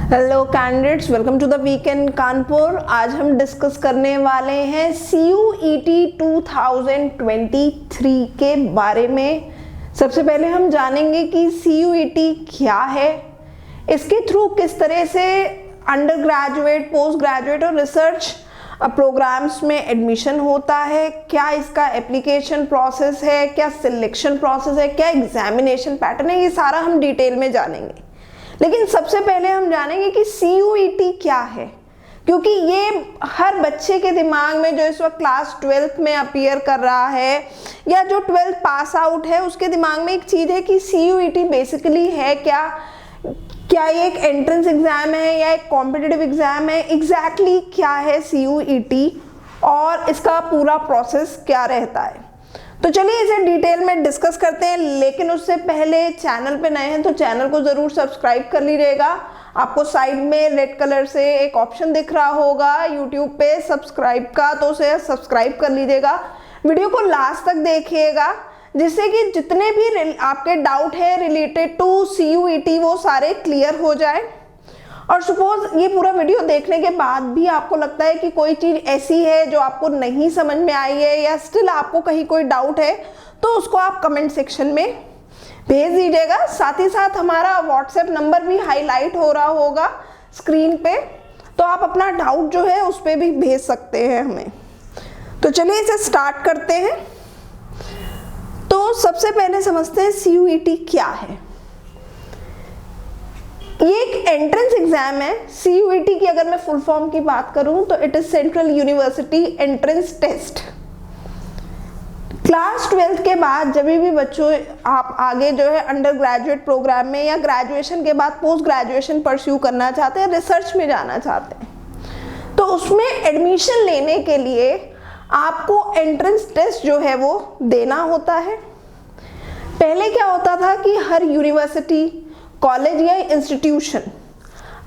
Hello candidates, welcome to the weekend Kanpur. आज हम discuss करने वाले हैं CUET 2023 के बारे में। सबसे पहले हम जानेंगे कि CUET क्या है, इसके थ्रू किस तरह से अंडर ग्रेजुएट, पोस्ट ग्रेजुएट और रिसर्च प्रोग्राम्स में एडमिशन होता है, क्या इसका एप्लीकेशन प्रोसेस है, क्या सिलेक्शन प्रोसेस है, क्या एग्जामिनेशन पैटर्न है, ये सारा हम डिटेल में जानेंगे। लेकिन सबसे पहले हम जानेंगे कि CUET क्या है, क्योंकि ये हर बच्चे के दिमाग में जो इस वक्त क्लास 12th में अपीयर कर रहा है या जो 12th पास आउट है उसके दिमाग में एक चीज़ है कि CUET बेसिकली है क्या ये एक एंट्रेंस एग्जाम है या एक कॉम्पिटिटिव एग्जाम है, एग्जैक्टली क्या है CUET और इसका पूरा प्रोसेस क्या रहता है। तो चलिए इसे डिटेल में डिस्कस करते हैं। लेकिन उससे पहले चैनल पे नए हैं तो चैनल को ज़रूर सब्सक्राइब कर लीजिएगा। आपको साइड में रेड कलर से एक ऑप्शन दिख रहा होगा यूट्यूब पे सब्सक्राइब का, तो उसे सब्सक्राइब कर लीजिएगा। वीडियो को लास्ट तक देखिएगा जिससे कि जितने भी आपके डाउट है रिलेटेड टू CUET वो सारे क्लियर हो जाए। और सपोज ये पूरा वीडियो देखने के बाद भी आपको लगता है कि कोई चीज़ ऐसी है जो आपको नहीं समझ में आई है या स्टिल आपको कहीं कोई डाउट है तो उसको आप कमेंट सेक्शन में भेज दीजिएगा। साथ ही साथ हमारा व्हाट्सएप नंबर भी हाईलाइट हो रहा होगा स्क्रीन पे, तो आप अपना डाउट जो है उस पर भी भेज सकते हैं हमें। तो चलिए इसे स्टार्ट करते हैं। तो सबसे पहले समझते हैं CUET क्या है। ये एक एंट्रेंस एग्जाम है। CUET की अगर मैं फुल फॉर्म की बात करूं तो it is central university entrance test. Class 12th के बाद जब भी बच्चों आप आगे जो है अंडर ग्रेजुएट प्रोग्राम में या ग्रेजुएशन के बाद पोस्ट ग्रेजुएशन परस्यू करना चाहते हैं, रिसर्च में जाना चाहते हैं, तो उसमें एडमिशन लेने के लिए आपको एंट्रेंस टेस्ट जो है वो देना होता है। पहले क्या होता था कि हर यूनिवर्सिटी, कॉलेज या इंस्टीट्यूशन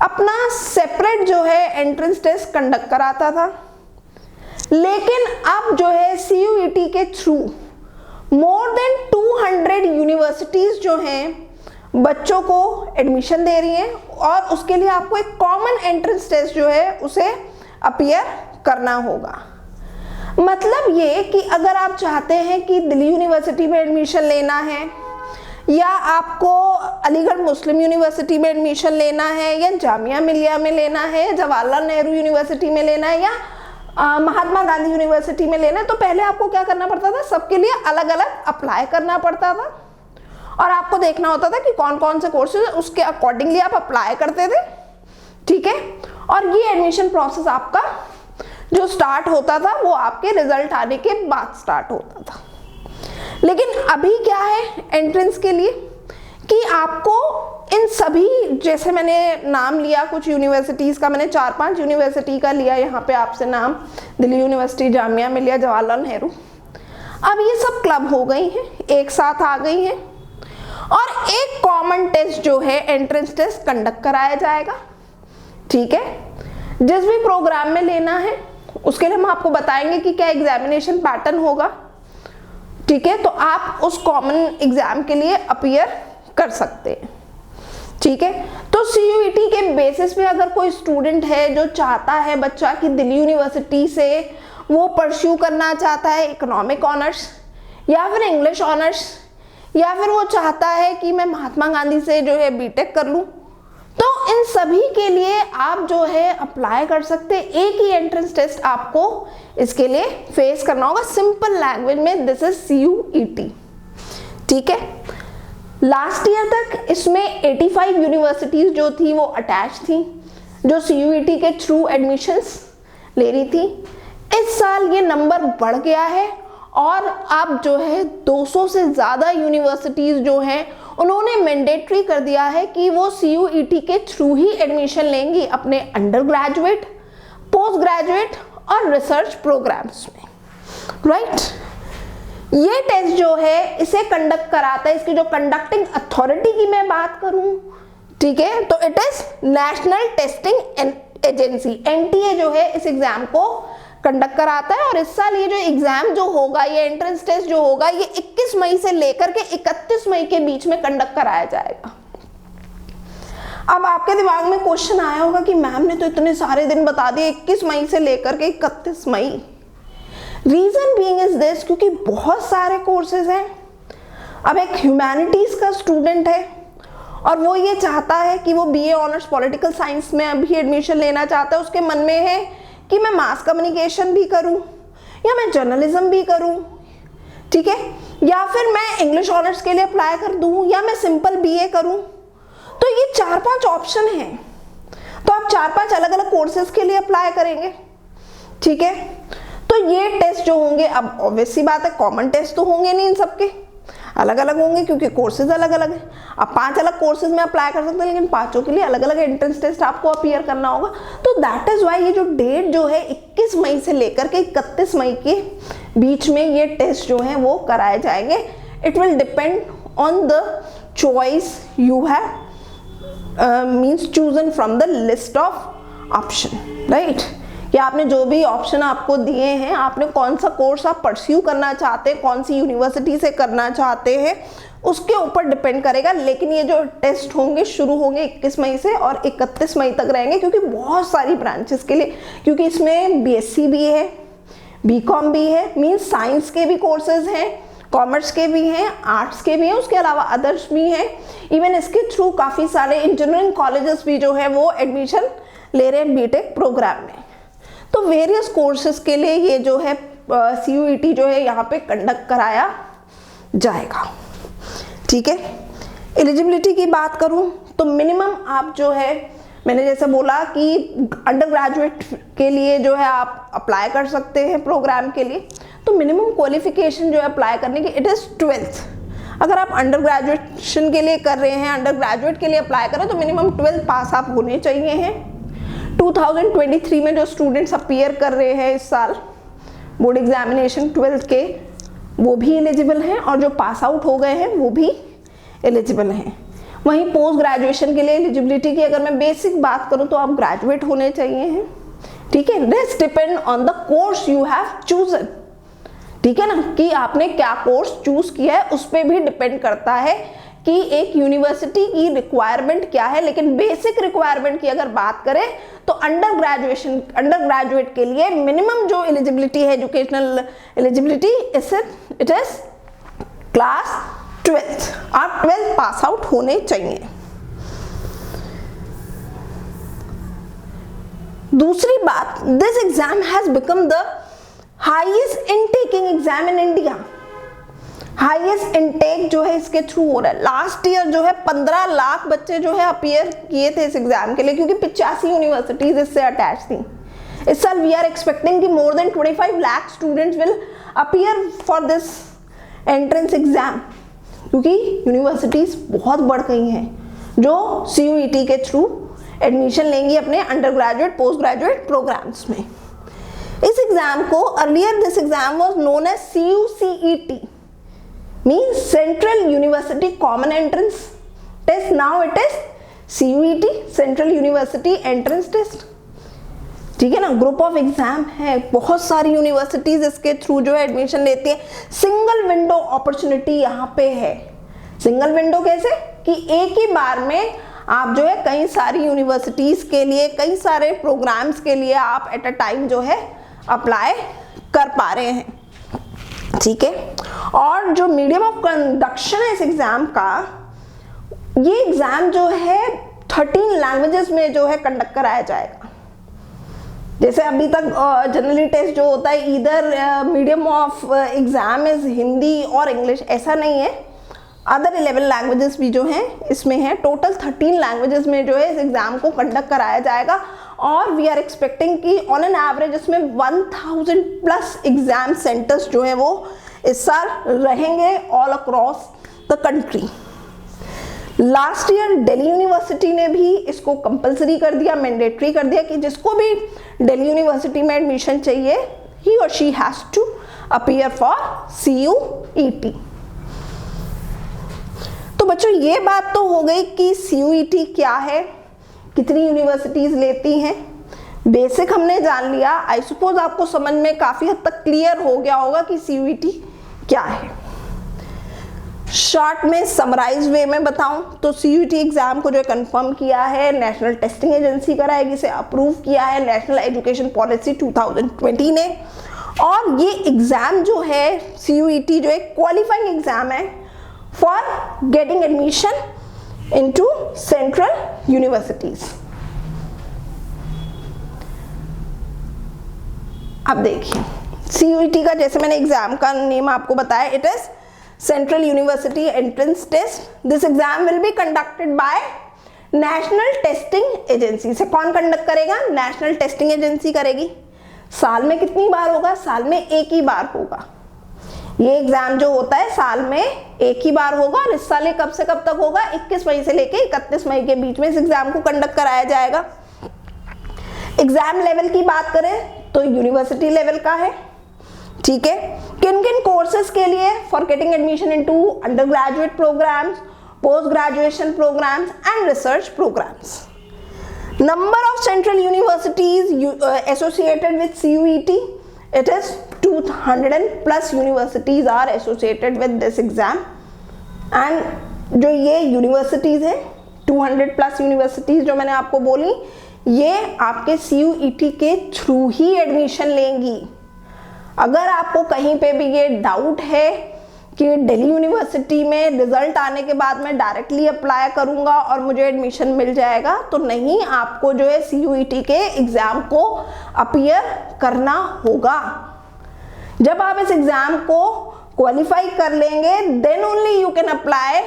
अपना सेपरेट जो है एंट्रेंस टेस्ट कंडक्ट कराता था। लेकिन अब जो है CUET के थ्रू मोर देन 200 यूनिवर्सिटीज जो हैं बच्चों को एडमिशन दे रही हैं और उसके लिए आपको एक कॉमन एंट्रेंस टेस्ट जो है उसे अपीयर करना होगा। मतलब ये कि अगर आप चाहते हैं कि दिल्ली यूनिवर्सिटी में एडमिशन लेना है या आपको अलीगढ़ मुस्लिम यूनिवर्सिटी में एडमिशन लेना है या जामिया मिलिया में लेना है, जवाहरलाल नेहरू यूनिवर्सिटी में लेना है या महात्मा गांधी यूनिवर्सिटी में लेना है, तो पहले आपको क्या करना पड़ता था, सबके लिए अलग अलग अप्लाई करना पड़ता था और आपको देखना होता था कि कौन कौन से कोर्सेज उसके अकॉर्डिंगली आप अप्लाई करते थे। ठीक है, और ये एडमिशन प्रोसेस आपका जो स्टार्ट होता था वो आपके रिजल्ट आने के बाद स्टार्ट होता था। लेकिन अभी क्या है एंट्रेंस के लिए कि आपको इन सभी, जैसे मैंने नाम लिया कुछ यूनिवर्सिटीज़ का, मैंने 4-5 यूनिवर्सिटी का लिया यहाँ पे आपसे नाम, दिल्ली यूनिवर्सिटी, जामिया मिलिया, जवाहरलाल नेहरू। अब ये सब क्लब हो गई हैं, एक साथ आ गई हैं और एक कॉमन टेस्ट जो है एंट्रेंस टेस्ट कंडक्ट कराया जाएगा। ठीक है, जिस भी प्रोग्राम में लेना है उसके लिए हम आपको बताएंगे कि क्या एग्जामिनेशन पैटर्न होगा। ठीक है, तो आप उस कॉमन एग्जाम के लिए अपीयर कर सकते हैं। ठीक है, तो CUET के बेसिस पे अगर कोई स्टूडेंट है जो चाहता है बच्चा कि दिल्ली यूनिवर्सिटी से वो परस्यू करना चाहता है इकोनॉमिक ऑनर्स या फिर इंग्लिश ऑनर्स, या फिर वो चाहता है कि मैं महात्मा गांधी से जो है बीटेक कर लूँ, तो इन सभी के लिए आप जो है अप्लाई कर सकते हैं। एक ही एंट्रेंस टेस्ट आपको इसके लिए फेस करना होगा। सिंपल लैंग्वेज में दिस इज CUET। ठीक है, लास्ट ईयर तक इसमें 85 यूनिवर्सिटीज जो थी वो अटैच थी जो CUET के थ्रू एडमिशंस ले रही थी। इस साल ये नंबर बढ़ गया है और अब जो है 200 से ज़्यादा यूनिवर्सिटीज़ जो हैं उन्होंने मैंडेटरी कर दिया है कि वो CUET के थ्रू ही एडमिशन लेंगी अपने अंडर ग्रेजुएट, पोस्ट ग्रेजुएट और रिसर्च प्रोग्राम्स में। राइट, ये टेस्ट जो है इसे कंडक्ट कराता है, इसकी जो कंडक्टिंग अथॉरिटी की मैं बात करूं, ठीक है, तो it is national testing agency, NTA जो है इस एग्जाम को कंडक्ट कराता है। और इस साल ये जो एग्जाम जो होगा, ये एंट्रेंस टेस्ट जो होगा, ये 21 मई से लेकर के 31 मई के बीच में कंडक्ट कराया जाएगा। अब आपके दिमाग में क्वेश्चन आया होगा कि मैम ने तो इतने सारे दिन बता दिए, 21 मई से लेकर के 31 मई। रीजन बीइंग इज दिस, क्योंकि बहुत सारे कोर्सेज हैं। अब एक ह्यूमैनिटीज का स्टूडेंट है और वो ये चाहता है कि वो बीए ऑनर्स पॉलिटिकल साइंस में अभी एडमिशन लेना चाहता है। उसके मन में है कि मैं मास कम्युनिकेशन भी करूं या मैं जर्नलिज्म भी करूं, ठीक है, या फिर मैं इंग्लिश ऑनर्स के लिए अप्लाई कर दूं या मैं सिंपल बीए करूं। तो ये 4-5 ऑप्शन हैं, तो आप 4-5 अलग अलग कोर्सेज के लिए अप्लाई करेंगे, ठीक है। तो ये टेस्ट जो होंगे, अब ऑब्वियस सी बात है कॉमन टेस्ट तो होंगे नहीं, इन सबके अलग अलग होंगे क्योंकि कोर्सेज अलग अलग हैं। आप 5 अलग कोर्सेज में अप्लाई कर सकते हैं, लेकिन 5 के लिए अलग अलग एंट्रेंस टेस्ट आपको अपीयर करना होगा। तो दैट इज वाई ये जो डेट जो है 21 मई से लेकर के 31 मई के बीच में ये टेस्ट जो है वो कराए जाएंगे। It will depend on the choice you have means chosen from the list of option, right. कि आपने जो भी ऑप्शन आपको दिए हैं, आपने कौन सा कोर्स आप परस्यू करना चाहते हैं, कौन सी यूनिवर्सिटी से करना चाहते हैं, उसके ऊपर डिपेंड करेगा। लेकिन ये जो टेस्ट होंगे शुरू होंगे 21 मई से और 31 मई तक रहेंगे, क्योंकि बहुत सारी ब्रांचेस के लिए, क्योंकि इसमें बीएससी भी है, बीकॉम भी है, मीन्स साइंस के भी कोर्सेज हैं, कॉमर्स के भी हैं, आर्ट्स के भी हैं, उसके अलावा अदर्स भी हैं। इवन इसके थ्रू काफ़ी सारे इंजीनियरिंग कॉलेजेस भी जो है वो एडमिशन ले रहे हैं बीटेक प्रोग्राम में। तो वेरियस कोर्सेज के लिए ये जो है CUET जो है यहाँ पे कंडक्ट कराया जाएगा, ठीक है। एलिजिबिलिटी की बात करूँ तो मिनिमम आप जो है, मैंने जैसे बोला कि अंडर ग्रेजुएट के लिए जो है आप अप्लाई कर सकते हैं प्रोग्राम के लिए। तो मिनिमम क्वालिफिकेशन जो है अप्लाई करने की इट इज़ 12th। अगर आप अंडर ग्रेजुएशन के लिए कर रहे हैं, अंडर ग्रेजुएट के लिए अप्लाई करें तो मिनिमम 12th पास आप होने चाहिए हैं। 2023 में जो स्टूडेंट्स अपीयर कर रहे हैं इस साल बोर्ड एग्जामिनेशन 12th के, वो भी एलिजिबल हैं और जो पास आउट हो गए हैं वो भी एलिजिबल हैं। वहीं पोस्ट ग्रेजुएशन के लिए एलिजिबिलिटी की अगर मैं बेसिक बात करूं तो आप ग्रेजुएट होने चाहिए हैं, ठीक है। This depend on the course you have chosen, ठीक है ना, कि आपने क्या कोर्स चूज किया है उस पर भी डिपेंड करता है कि एक यूनिवर्सिटी की रिक्वायरमेंट क्या है। लेकिन बेसिक रिक्वायरमेंट की अगर बात करें तो अंडर ग्रेजुएट के लिए मिनिमम जो एलिजिबिलिटी है, educational eligibility, it is class 12th। आप 12th पास आउट होने चाहिए। दूसरी बात, this exam has become the highest intaking exam in India. Highest intake जो है इसके थ्रू हो रहा है। लास्ट ईयर जो है 15 लाख बच्चे जो है अपीयर किए थे इस एग्जाम के लिए, क्योंकि 85 यूनिवर्सिटीज इससे अटैच थी। इस साल वी आर एक्सपेक्टिंग कि more than 25 lakh students will appear for this entrance exam, क्योंकि यूनिवर्सिटीज बहुत बढ़ गई हैं जो CUET के थ्रू एडमिशन लेंगी अपने undergraduate post graduate programs में। इस एग्जाम को earlier this exam was known as CUCET, means Central University Common Entrance Test. Now it is CUET, Central University Entrance Test, ठीक है ना। ग्रुप ऑफ एग्जाम है, बहुत सारी यूनिवर्सिटीज इसके थ्रू जो है एडमिशन लेती है। सिंगल विंडो अपॉर्चुनिटी यहाँ पे है। सिंगल विंडो कैसे कि एक ही बार में आप जो है कई सारी यूनिवर्सिटीज के लिए, कई सारे प्रोग्राम्स के लिए आप एट अ टाइम जो है अप्लाई कर पा रहे हैं, ठीक है। और जो मीडियम ऑफ कंडक्शन है इस एग्जाम का, ये एग्जाम जो है 13 लैंग्वेजेस में जो है कंडक्ट कराया जाएगा। जैसे अभी तक जनरली टेस्ट जो होता है इधर medium of exam is Hindi और इंग्लिश, ऐसा नहीं है। अदर 11 लैंग्वेजेस भी जो हैं इसमें हैं। टोटल 13 लैंग्वेजेस में जो है इस एग्जाम को कंडक्ट कराया जाएगा। और वी आर एक्सपेक्टिंग कि ऑन एन एवरेज इसमें 1000 प्लस एग्जाम सेंटर्स जो है वो इस साल रहेंगे all across the country. Last year Delhi university ने भी इसको कंपलसरी कर दिया, मैंडेटरी कर दिया कि जिसको भी दिल्ली यूनिवर्सिटी में एडमिशन चाहिए ही और she has to appear for CUET। तो बच्चों ये बात तो हो गई कि CUET क्या है, कितनी यूनिवर्सिटीज लेती हैं, बेसिक हमने जान लिया। आई सपोज आपको समझ में काफी हद तक क्लियर हो गया होगा कि CUET क्या है। शॉर्ट में समराइज वे में बताऊं तो CUET एग्जाम को जो कंफर्म किया है नेशनल टेस्टिंग एजेंसी कराएगी, इसे अप्रूव किया है नेशनल एजुकेशन पॉलिसी 2020 ने। और ये एग्जाम जो है CUET जो एक क्वालिफाइंग एग्जाम है for getting admission into central universities. अब देखिए CUET का जैसे मैंने एग्जाम का नेम आपको बताया, it is Central University Entrance Test. This exam will be conducted by National Testing Agency. से कौन कंडक्ट करेगा? National Testing Agency करेगी। साल में कितनी बार होगा? साल में एक ही बार होगा। ये एग्जाम जो होता है साल में एक ही बार होगा। और इस साल ये कब से कब तक होगा? 21 मई से लेके 31 मई के बीच में इस एग्जाम को कंडक्ट कराया जाएगा। एग्जाम लेवल की बात करें तो यूनिवर्सिटी लेवल का है, ठीक है। किन किन कोर्सेज के लिए? For getting admission into undergraduate programs, post graduation programs and research programs. Number of central universities associated with CUET, it is 200+ universities are associated with this exam. And जो ये यूनिवर्सिटीज है 200+ universities जो मैंने आपको बोली, ये आपके CUET के थ्रू ही एडमिशन लेंगी। अगर आपको कहीं पे भी ये डाउट है कि दिल्ली यूनिवर्सिटी में रिजल्ट आने के बाद मैं डायरेक्टली अप्लाई करूंगा और मुझे एडमिशन मिल जाएगा, तो नहीं, आपको जो है CUET के एग्जाम को अपीयर करना होगा। जब आप इस एग्जाम को क्वालिफाई कर लेंगे then only you can apply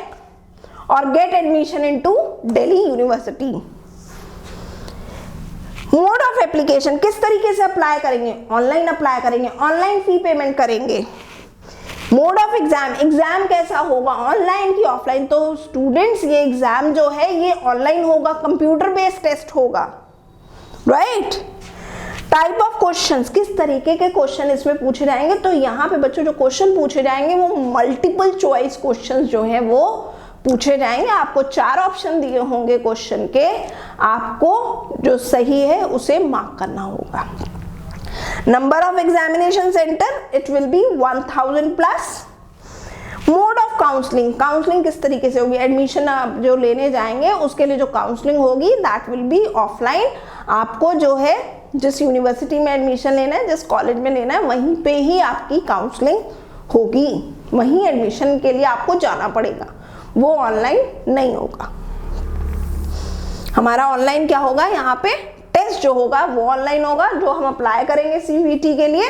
और get admission into Delhi university. Mode of application, किस तरीके से अप्लाई करेंगे? ऑनलाइन अप्लाई करेंगे, ऑनलाइन फी पेमेंट करेंगे। मोड ऑफ एग्जाम, एग्जाम कैसा होगा? ऑनलाइन की ऑफलाइन? तो स्टूडेंट्स ये एग्जाम जो है ये ऑनलाइन होगा, कंप्यूटर बेस्ड टेस्ट होगा, राइट। टाइप ऑफ क्वेश्चंस, किस तरीके के क्वेश्चन इसमें पूछे जाएंगे? तो यहाँ पे बच्चों जो क्वेश्चन पूछे जाएंगे वो मल्टीपल चॉइस क्वेश्चन जो है वो पूछे जाएंगे। आपको 4 ऑप्शन दिए होंगे क्वेश्चन के, आपको जो सही है उसे मार्क करना होगा। Number of examination centre, it will B 1000+। Mode of counselling, counselling किस तरीके से होगी? एडमिशन आप जो लेने जाएंगे उसके लिए जो काउंसलिंग होगी दैट विल बी ऑफलाइन। आपको जो है जिस यूनिवर्सिटी में एडमिशन लेना है, जिस कॉलेज में लेना है, वहीं पे ही आपकी काउंसलिंग होगी, वहीं एडमिशन के लिए आपको जाना पड़ेगा, वो ऑनलाइन नहीं होगा। हमारा ऑनलाइन क्या होगा? यहाँ पे टेस्ट जो होगा वो ऑनलाइन होगा, जो हम अप्लाई करेंगे CUET के लिए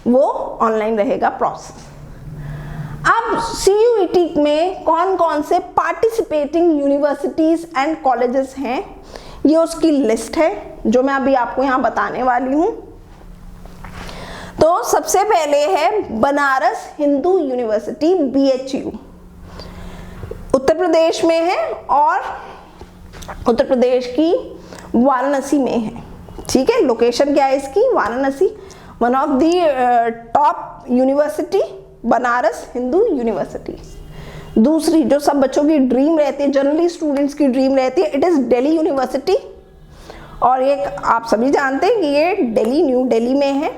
वो ऑनलाइन रहेगा प्रोसेस। अब CUET में कौन कौन से पार्टिसिपेटिंग यूनिवर्सिटीज एंड कॉलेजेस हैं, ये उसकी लिस्ट है जो मैं अभी आपको यहाँ बताने वाली हूँ। तो सबसे पहले है बनारस हिंदू यूनिवर्सिटी, BHU, उत्तर प्रदेश में है और उत्तर प्रदेश की वाराणसी में है, ठीक है। लोकेशन क्या है इसकी? Varanasi. One of the top university Banaras Hindu university. दूसरी जो सब बच्चों की ड्रीम रहती है, जनरली स्टूडेंट्स की ड्रीम रहती है, इट इज दिल्ली यूनिवर्सिटी। और ये आप सभी जानते हैं कि ये दिल्ली, न्यू दिल्ली में है।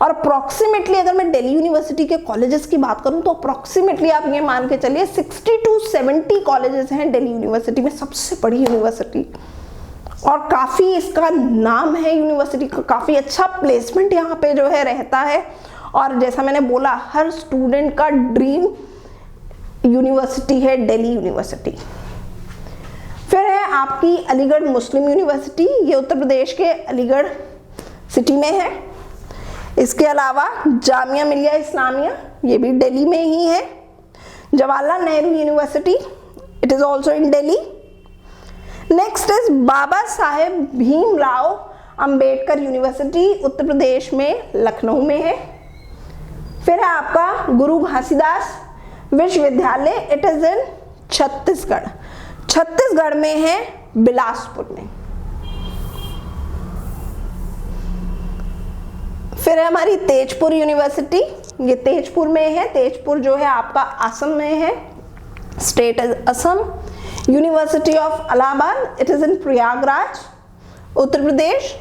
और अप्रॉक्सीमेटली अगर मैं दिल्ली यूनिवर्सिटी के कॉलेजेस की बात करूं तो अप्रॉक्सीमेटली आप ये मान के चलिए 60 to 70 कॉलेजेस हैं दिल्ली यूनिवर्सिटी में, सबसे बड़ी यूनिवर्सिटी। और काफ़ी इसका नाम है यूनिवर्सिटी का, काफ़ी अच्छा प्लेसमेंट यहाँ पे जो है रहता है। और जैसा मैंने बोला, हर स्टूडेंट का ड्रीम यूनिवर्सिटी है दिल्ली यूनिवर्सिटी। फिर है आपकी अलीगढ़ मुस्लिम यूनिवर्सिटी, ये उत्तर प्रदेश के अलीगढ़ सिटी में है। इसके अलावा जामिया मिलिया इस्लामिया, ये भी दिल्ली में ही है। Jawaharlal Nehru university, it is also in Delhi. Next is Baba Saheb Bhimrao Ambedkar university, Uttar Pradesh में लखनऊ में है। फिर है आपका गुरु घासीदास विश्वविद्यालय, इट इज इन छत्तीसगढ़, छत्तीसगढ़ में है, बिलासपुर में। फिर है हमारी तेजपुर यूनिवर्सिटी, ये तेजपुर में है। तेजपुर जो है आपका असम में है, state is Assam. University of Allahabad, it is in Prayagraj, Uttar Pradesh.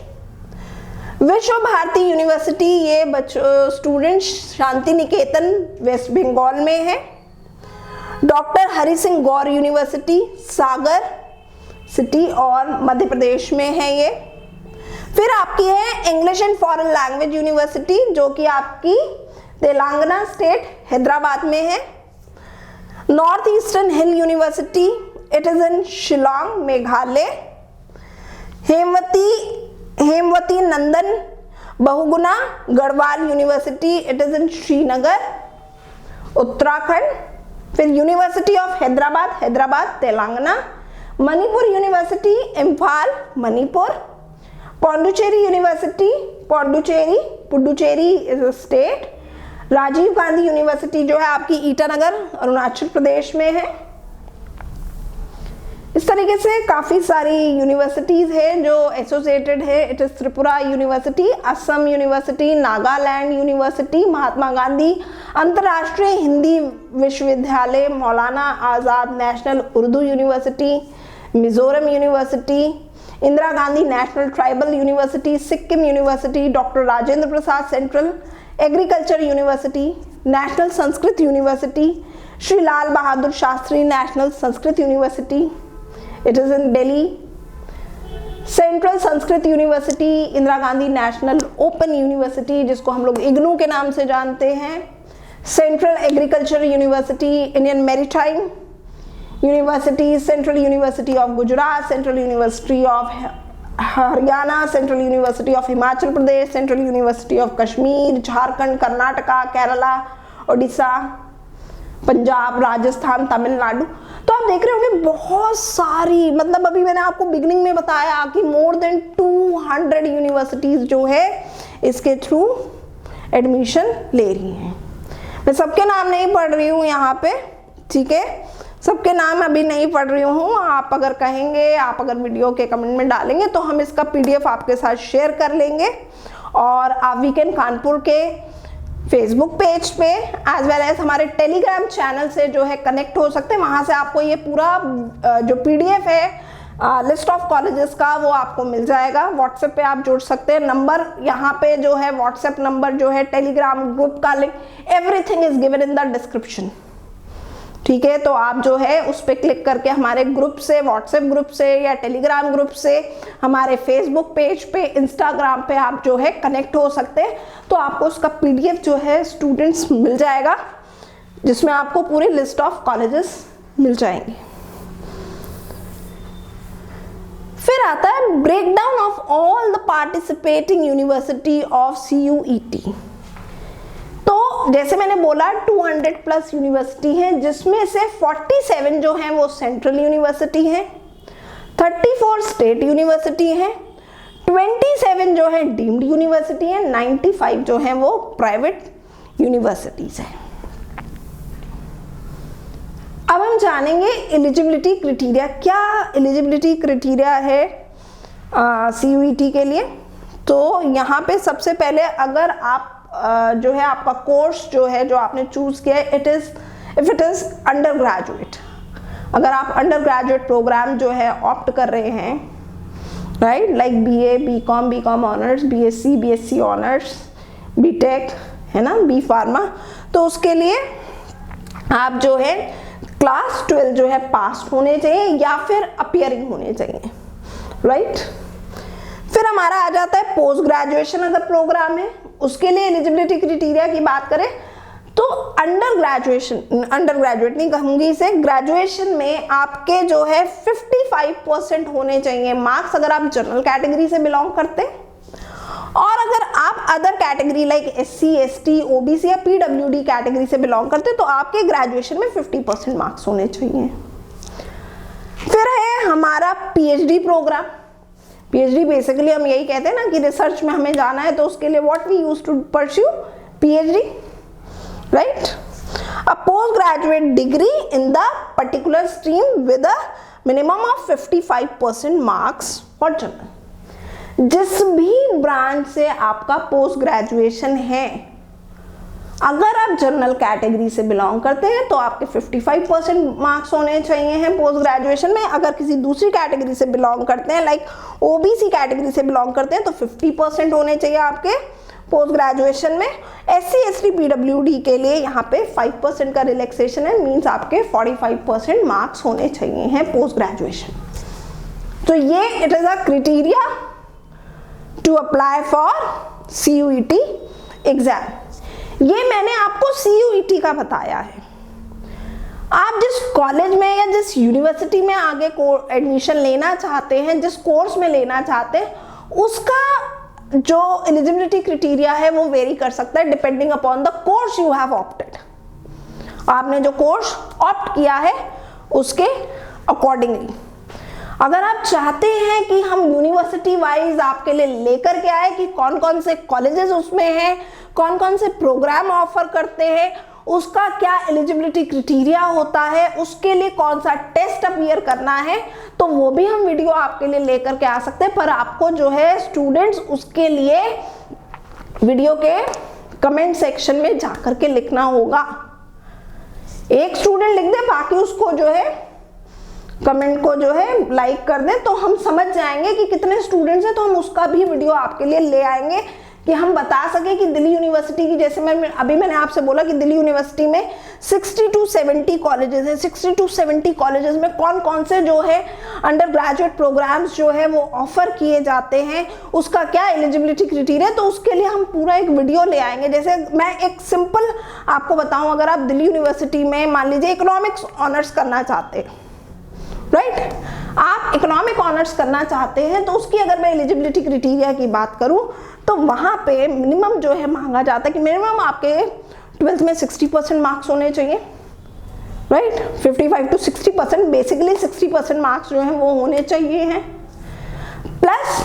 Vishwa Bharati university, ये बच्चों student Shantiniketan west Bengal में है। Doctor Hari Singh Gour university Sagar city और मध्य प्रदेश में है ये। फिर आपकी है English and foreign language university जो कि आपकी तेलंगाना स्टेट हैदराबाद में है। North eastern hill university, it is in Shillong Meghalaya. Hemvati Nandan Bahuguna Garhwal university, it is in Srinagar Uttarakhand. फिर university of Hyderabad Telangana. Manipur university Imphal Manipur. Pondicherry university Puducherry is a state. Rajiv Gandhi university जो है आपकी ईटानगर अरुणाचल प्रदेश में है। इस तरीके से काफी सारी यूनिवर्सिटीज है जो एसोसिएटेड है। It is Tripura university, Assam university, Nagaland university, Mahatma Gandhi अंतर्राष्ट्रीय हिंदी विश्वविद्यालय, Maulana Azad national Urdu university, Mizoram university, Indira Gandhi national tribal university, Sikkim university, doctor Rajendra Prasad central agriculture university, national Sanskrit university, Shri Lal Bahadur Shastri national Sanskrit university, it is in Delhi. Central Sanskrit university, Indira Gandhi national open university जिसको हम लोग इग्नू के नाम से जानते हैं। Central agriculture university, Indian maritime university, central university of Gujarat, central university of Haryana, central university of Himachal Pradesh, central university of Kashmir, Jharkhand, Karnataka, Kerala, Orissa, Punjab, Rajasthan, Tamil Nadu. तो आप देख रहे होंगे बहुत सारी, मतलब अभी मैंने आपको बिगिनिंग में बताया कि मोर देन 200 यूनिवर्सिटीज जो है इसके थ्रू एडमिशन ले रही हैं। मैं सबके नाम नहीं पढ़ रही हूँ यहाँ पे, ठीक है, सबके नाम अभी नहीं पढ़ रही हूँ। आप अगर कहेंगे, आप अगर वीडियो के कमेंट में डालेंगे तो हम इसका PDF आपके साथ शेयर कर लेंगे और आप वीकेंड कानपुर के फेसबुक पेज पे एज वेल एज हमारे टेलीग्राम चैनल से जो है कनेक्ट हो सकते हैं। वहाँ से आपको ये पूरा जो PDF है लिस्ट ऑफ कॉलेजेस का वो आपको मिल जाएगा। व्हाट्सएप पे आप जुड़ सकते हैं। नंबर यहाँ पे जो है व्हाट्सएप नंबर जो है, टेलीग्राम ग्रुप का link, everything is given in the description, ठीक है। तो आप जो है उस पर क्लिक करके हमारे ग्रुप से, व्हाट्सएप ग्रुप से या टेलीग्राम ग्रुप से, हमारे फेसबुक पेज पे, इंस्टाग्राम पे आप जो है कनेक्ट हो सकते हैं। तो आपको उसका PDF जो है स्टूडेंट्स मिल जाएगा जिसमें आपको पूरी लिस्ट ऑफ कॉलेजेस मिल जाएंगे। फिर आता है breakdown of all the participating university of CUET। तो जैसे मैंने बोला 200+ यूनिवर्सिटी हैं जिसमें से 47 जो हैं वो सेंट्रल यूनिवर्सिटी हैं, 34 स्टेट यूनिवर्सिटी हैं, 27 जो है डीम्ड यूनिवर्सिटी हैं, 95 जो हैं वो प्राइवेट यूनिवर्सिटीज हैं। अब हम जानेंगे एलिजिबिलिटी क्राइटेरिया। क्या एलिजिबिलिटी क्राइटेरिया है CUET के लिए? तो यहाँ पे सबसे पहले अगर आप जो है आपका कोर्स जो है जो आपने चूज किया है, if it is under graduate, अगर आप अंडर ग्रेजुएट प्रोग्राम जो है ऑप्ट कर रहे हैं, right, like BA, BCom honours, BSc honours, BTech है ना, B फार्मा, तो उसके लिए आप जो है क्लास 12 जो है पास होने चाहिए या फिर अपीयरिंग होने चाहिए, राइट। फिर हमारा आ जाता है पोस्ट ग्रेजुएशन अगर प्रोग्राम है, उसके लिए एलिजिबिलिटी क्राइटेरिया की बात करें तो अंडर ग्रेजुएट नहीं कहूंगी इसे, ग्रेजुएशन में आपके जो है 55% होने चाहिए मार्क्स अगर आप जनरल कैटेगरी से बिलोंग करते हैं, और अगर आप other category like SC, ST, OBC या PWD कैटेगरी से बिलोंग करते हैं तो आपके ग्रेजुएशन में 50% मार्क्स होने चाहिए। फिर है हमारा PhD प्रोग्राम। PhD बेसिकली हम यही कहते हैं ना कि रिसर्च में हमें जाना है, तो उसके लिए what we use to pursue PhD, right, a post graduate degree in the particular stream with a minimum of 55% marks for general. जिस भी ब्रांच से आपका पोस्ट ग्रेजुएशन है, अगर आप जनरल कैटेगरी से बिलोंग करते हैं तो आपके 55% मार्क्स होने चाहिए हैं पोस्ट ग्रेजुएशन में। अगर किसी दूसरी कैटेगरी से बिलोंग करते हैं लाइक OBC कैटेगरी से बिलोंग करते हैं तो 50% होने चाहिए आपके पोस्ट ग्रेजुएशन में। SC ST PWD के लिए यहाँ पे 5% का रिलैक्सेशन है, मीन्स आपके 45% मार्क्स होने चाहिए हैं पोस्ट ग्रेजुएशन। तो ये it is a criteria to apply for CUET exam. ये मैंने आपको CUET का बताया है। आप जिस कॉलेज में या जिस यूनिवर्सिटी में आगे एडमिशन लेना चाहते हैं, जिस कोर्स में लेना चाहते हैं, उसका जो एलिजिबिलिटी क्राइटेरिया है वो वेरी कर सकता है depending upon the course you have opted. आपने जो कोर्स ऑप्ट किया है उसके अकॉर्डिंगली। अगर आप चाहते हैं कि हम यूनिवर्सिटी वाइज आपके लिए लेकर के आए कि कौन कौन से कॉलेजेस उसमें हैं, कौन कौन से प्रोग्राम ऑफर करते हैं, उसका क्या एलिजिबिलिटी क्राइटेरिया होता है, उसके लिए कौन सा टेस्ट अपीयर करना है, तो वो भी हम वीडियो आपके लिए लेकर के आ सकते हैं। पर आपको जो है स्टूडेंट्स उसके लिए वीडियो के कमेंट सेक्शन में जाकर के लिखना होगा। एक स्टूडेंट लिख दे, बाकी उसको जो है कमेंट को जो है लाइक कर दें, तो हम समझ जाएंगे कि कितने स्टूडेंट्स हैं, तो हम उसका भी वीडियो आपके लिए ले आएंगे कि हम बता सके कि दिल्ली यूनिवर्सिटी की, जैसे मैंने आपसे बोला कि दिल्ली यूनिवर्सिटी में 60 to 70 कॉलेजेस हैं। 60 to 70 कॉलेजेस में कौन कौन से जो है अंडर ग्रेजुएट प्रोग्राम्स जो है वो ऑफर किए जाते हैं, उसका क्या एलिजिबिलिटी क्राइटेरिया, तो उसके लिए हम पूरा एक वीडियो ले आएंगे। जैसे मैं एक सिंपल आपको बताऊं, अगर आप दिल्ली यूनिवर्सिटी में मान लीजिए इकोनॉमिक्स ऑनर्स करना चाहते हैं, राइट, आप इकोनॉमिक ऑनर्स करना चाहते हैं, तो उसकी अगर मैं एलिजिबिलिटी क्राइटेरिया की बात करूं तो वहां पे मिनिमम जो है मांगा जाता है कि मिनिमम आपके 12th में 60% मार्क्स होने चाहिए, राइट, 55 to 60%, बेसिकली 60% मार्क्स जो है वो होने चाहिए हैं। प्लस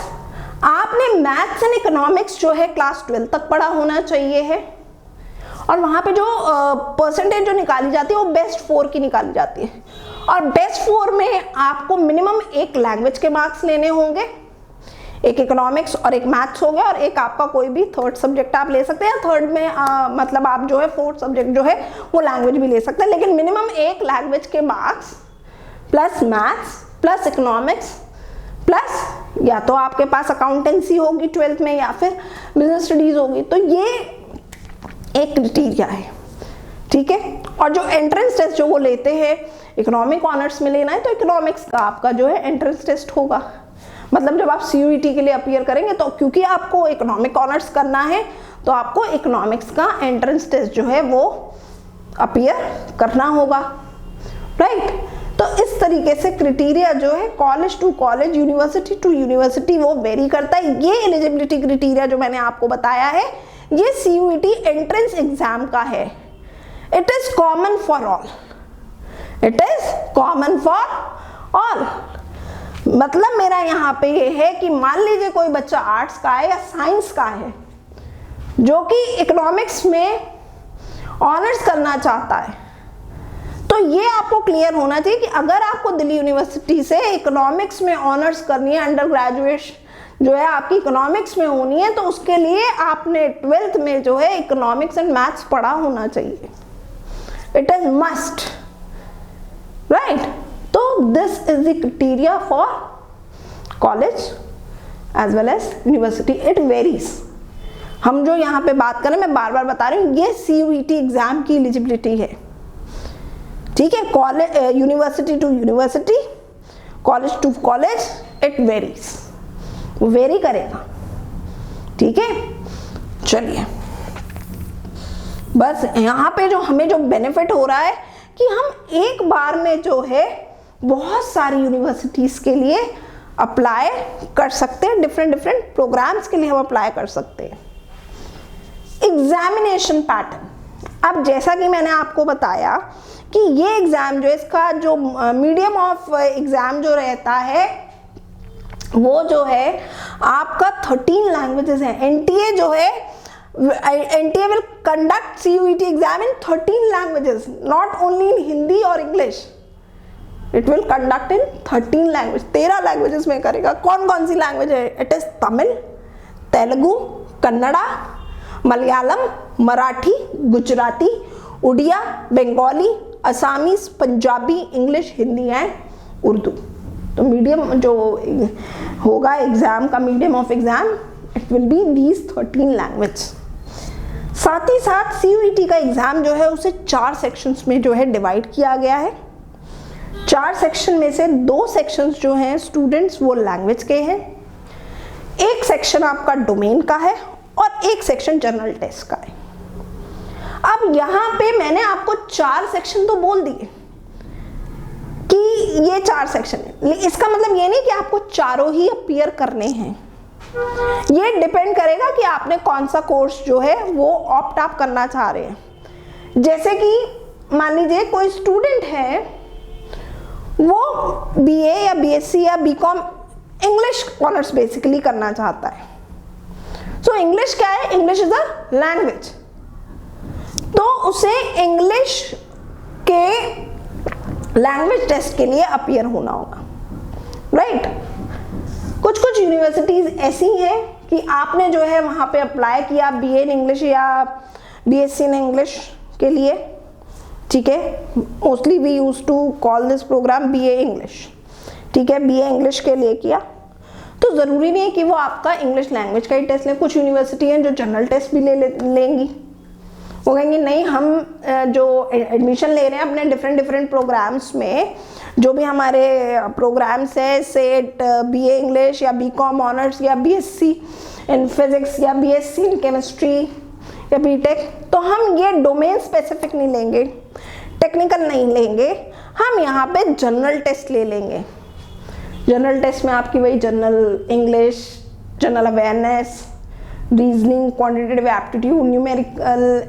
आपने मैथ्स एंड इकोनॉमिक्स जो है क्लास 12 तक पढ़ा होना चाहिए है, और वहां पे जो परसेंटेज जो निकाली जाती है वो बेस्ट 4 की निकाली जाती है, और बेस्ट 4 में आपको मिनिमम एक लैंग्वेज के मार्क्स लेने होंगे, एक इकोनॉमिक्स और एक मैथ्स हो गया, और एक आपका कोई भी थर्ड सब्जेक्ट आप ले सकते हैं, थर्ड में मतलब आप जो है फोर्थ सब्जेक्ट जो है वो लैंग्वेज भी ले सकते हैं, लेकिन मिनिमम एक लैंग्वेज के marks plus maths plus economics plus या तो आपके पास अकाउंटेंसी होगी 12th में या फिर बिजनेस स्टडीज होगी, तो ये एक क्राइटेरिया है, ठीक है। और जो एंट्रेंस टेस्ट जो वो लेते हैं, इकोनॉमिक ऑनर्स में लेना है तो इकोनॉमिक्स का आपका जो है एंट्रेंस टेस्ट होगा, मतलब जब आप CUET के लिए अपीयर करेंगे तो क्योंकि आपको इकोनॉमिक ऑनर्स करना है तो आपको इकोनॉमिक्स का एंट्रेंस टेस्ट जो है वो अपीयर करना होगा, राइट। तो इस तरीके से क्राइटेरिया जो है college to college, university to university वो वेरी करता है। ये एलिजिबिलिटी क्राइटेरिया जो मैंने आपको बताया है ये CUET एंट्रेंस एग्जाम का है। It is common for all, it is common for all. मतलब मेरा यहाँ पे ये है कि मान लीजिए कोई बच्चा आर्ट्स का है या साइंस का है जो कि इकोनॉमिक्स में ऑनर्स करना चाहता है, तो ये आपको क्लियर होना चाहिए कि अगर आपको दिल्ली यूनिवर्सिटी से इकोनॉमिक्स में ऑनर्स करनी है, अंडर ग्रेजुएशन जो है आपकी इकोनॉमिक्स में होनी है, तो उसके लिए आपने 12th में जो है इकोनॉमिक्स एंड मैथ्स पढ़ा होना चाहिए। It is must, right. तो this is the criteria for college as well as university, it varies. हम जो यहाँ पे बात करें, मैं बार बार बता रही हूँ, ये CUET एग्जाम की एलिजिबिलिटी है, ठीक है। College, university to university, college to college, it varies, वो वेरी करेगा, ठीक है। चलिए, बस यहाँ पे जो हमें जो बेनिफिट हो रहा है कि हम एक बार में जो है बहुत सारी यूनिवर्सिटीज के लिए अप्लाई कर सकते हैं, डिफरेंट प्रोग्राम्स के लिए हम अप्लाई कर सकते हैं। एग्जामिनेशन पैटर्न, अब जैसा कि मैंने आपको बताया कि ये एग्जाम जो है, इसका जो मीडियम ऑफ एग्जाम जो रहता है वो जो है आपका 13 लैंग्वेजेस है। NTA जो है, NTA will conduct CUET exam in 13 languages, not only in Hindi और English. It will conduct in 13 languages, 13 languages में करेगा। कौन कौन सी लैंग्वेज है? It is Tamil, Telugu, Kannada, Malayalam, Marathi, Gujarati, Oriya, Bengali, Assamese, Punjabi, English, Hindi and Urdu. तो मीडियम जो होगा एग्जाम का, medium of exam, it will be these 13 language. साथ ही साथ CUET का एग्जाम जो है उसे 4 सेक्शंस में जो है डिवाइड किया गया है। 4 सेक्शन में से 2 सेक्शंस जो हैं स्टूडेंट्स वो लैंग्वेज के हैं, एक सेक्शन आपका डोमेन का है और एक सेक्शन जनरल टेस्ट का है। अब यहाँ पे मैंने आपको 4 सेक्शन तो बोल दिए कि ये 4 सेक्शन है, इसका मतलब ये नहीं कि आपको चारों ही अपीयर करने हैं। ये डिपेंड करेगा कि आपने कौन सा कोर्स जो है वो ऑप्ट आप करना चाह रहे हैं। जैसे कि मान लीजिए कोई स्टूडेंट है वो BA या BSc या BCom इंग्लिश ऑनर्स बेसिकली करना चाहता है। सो इंग्लिश क्या है? इंग्लिश इज अ लैंग्वेज, तो उसे इंग्लिश के लैंग्वेज टेस्ट के लिए अपीयर होना होगा, राइट? कुछ कुछ यूनिवर्सिटीज ऐसी हैं कि आपने जो है वहां पे अप्लाई किया BA इन इंग्लिश या BSc इन इंग्लिश के लिए, ठीक है। Mostly we use to call this program BA English, ठीक है। BA इंग्लिश के लिए किया तो जरूरी नहीं है कि वो आपका इंग्लिश लैंग्वेज का ही टेस्ट लें। कुछ यूनिवर्सिटी हैं जो जनरल टेस्ट भी लेंगी। वो कहेंगे नहीं, हम जो एडमिशन ले रहे हैं अपने डिफरेंट प्रोग्राम्स में, जो भी हमारे प्रोग्राम्स है सेट BA इंग्लिश या BCom ऑनर्स या BSc इन फिजिक्स या BSc इन केमिस्ट्री या BTech, तो हम ये डोमेन स्पेसिफिक नहीं लेंगे, टेक्निकल नहीं लेंगे, हम यहाँ पे जनरल टेस्ट ले लेंगे। जनरल टेस्ट में आपकी वही general English, general awareness, reasoning, quantitative aptitude, numerical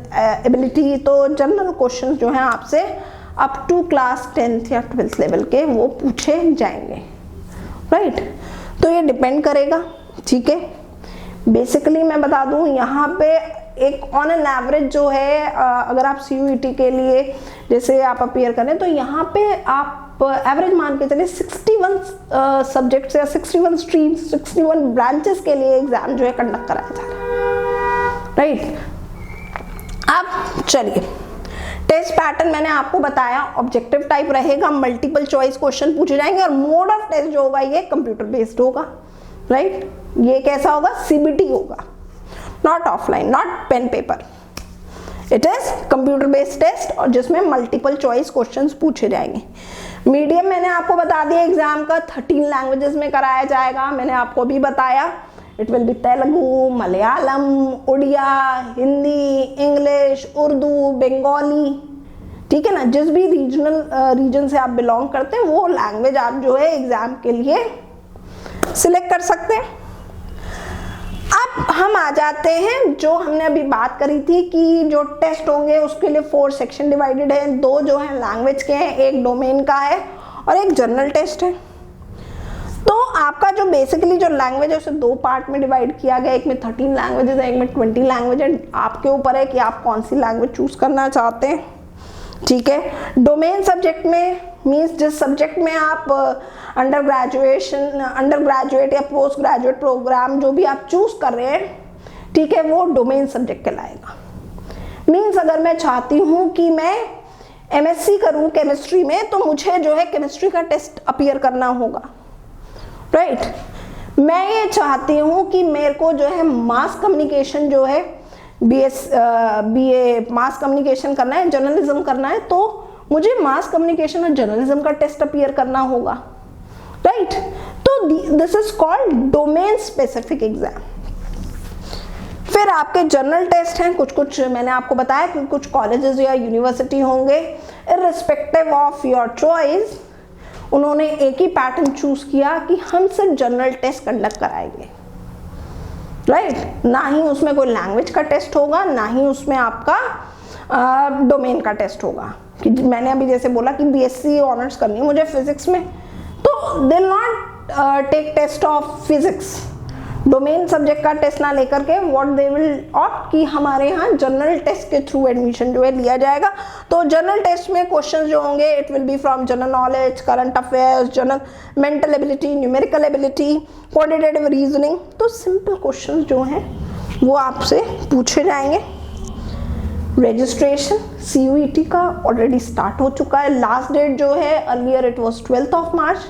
ability, तो जनरल क्वेश्चन जो हैं आपसे अप टू क्लास 10th या 12th लेवल के वो पूछे जाएंगे, राइट? तो ये डिपेंड करेगा, ठीक है। बेसिकली मैं बता दूं यहाँ पे एक ऑन एन एवरेज जो है अगर आप CUET के लिए जैसे आप अपीयर करें तो यहाँ पे आप एवरेज मान के चलिए 61 सब्जेक्ट्स या 61 स्ट्रीम्स, 61 ब्रांचेस के लिए एग्जाम जो है कंडक्ट कराया जा रहा है, राइट? अब चलिए, टेस्ट पैटर्न मैंने आपको बताया, ऑब्जेक्टिव टाइप रहेगा, मल्टीपल चॉइस क्वेश्चन पूछे जाएंगे और मोड ऑफ टेस्ट जो होगा ये कंप्यूटर बेस्ड होगा, राइट? ये कैसा होगा? CBT होगा, not offline, not pen paper. It is computer based test और जिसमें मल्टीपल चॉइस क्वेश्चंस पूछे जाएंगे। मीडियम मैंने आपको बता दिया एग्जाम का 13 लैंग्वेजेस में कराया जाएगा। मैंने आपको भी बताया it will be Telugu, Malayalam, Odia, Hindi, English, Urdu, Bengali, ठीक है ना। जिस भी रीजन से आप बिलोंग करते हैं वो लैंग्वेज आप जो है एग्जाम के लिए सिलेक्ट कर सकते हैं। अब हम आ जाते हैं जो हमने अभी बात करी थी कि जो टेस्ट होंगे उसके लिए 4 सेक्शन डिवाइडेड है, 2 जो है लैंग्वेज के हैं, एक डोमेन का है और एक जनरल टेस्ट है। तो आपका जो बेसिकली जो लैंग्वेज है उसे 2 पार्ट में डिवाइड किया गया, एक में 13 लैंग्वेजेस है, एक में 20 लैंग्वेज है। आपके ऊपर है कि आप कौन सी लैंग्वेज चूज करना चाहते हैं, ठीक है। डोमेन सब्जेक्ट में मीन्स जिस सब्जेक्ट में आप अंडर ग्रेजुएट या पोस्ट ग्रेजुएट प्रोग्राम जो भी आप चूज कर रहे हैं, ठीक है, वो डोमेन सब्जेक्ट कहलाएगा। मीन्स अगर मैं चाहती हूँ कि मैं MSc करूँ केमिस्ट्री में तो मुझे जो है केमिस्ट्री का टेस्ट अपीयर करना होगा, राइट? मैं ये चाहती हूँ कि मेरे को जो है मास कम्युनिकेशन जो है BA मास कम्युनिकेशन करना है, जर्नलिज्म करना है, तो मुझे मास कम्युनिकेशन और जर्नलिज्म का टेस्ट अपीयर करना होगा, राइट? तो this is called domain specific exam. फिर आपके जनरल टेस्ट हैं, कुछ मैंने आपको बताया कि कुछ कॉलेजेस या यूनिवर्सिटी होंगे, इररिस्पेक्टिव ऑफ योर चॉइस, उन्होंने एक ही पैटर्न चूज किया कि हम सिर्फ जनरल टेस्ट कंडक्ट कराएंगे, राइट? ना ही उसमें कोई लैंग्वेज का टेस्ट होगा, ना ही उसमें आपका डोमेन का टेस्ट होगा। कि मैंने अभी जैसे बोला कि BSc ऑनर्स करनी है मुझे फिजिक्स में, तो they will not take test of physics, domain subject का टेस्ट ना लेकर के व्हाट दे विल ऑप्ट कि हमारे यहाँ जनरल टेस्ट के थ्रू एडमिशन जो है लिया जाएगा। तो जनरल टेस्ट में क्वेश्चन जो होंगे it will B from general knowledge, current affairs, general mental ability, numerical ability, quantitative reasoning. तो सिंपल क्वेश्चन जो हैं वो आपसे पूछे जाएंगे। रजिस्ट्रेशन CUET का ऑलरेडी स्टार्ट हो चुका है। लास्ट डेट जो है earlier it was 12th of March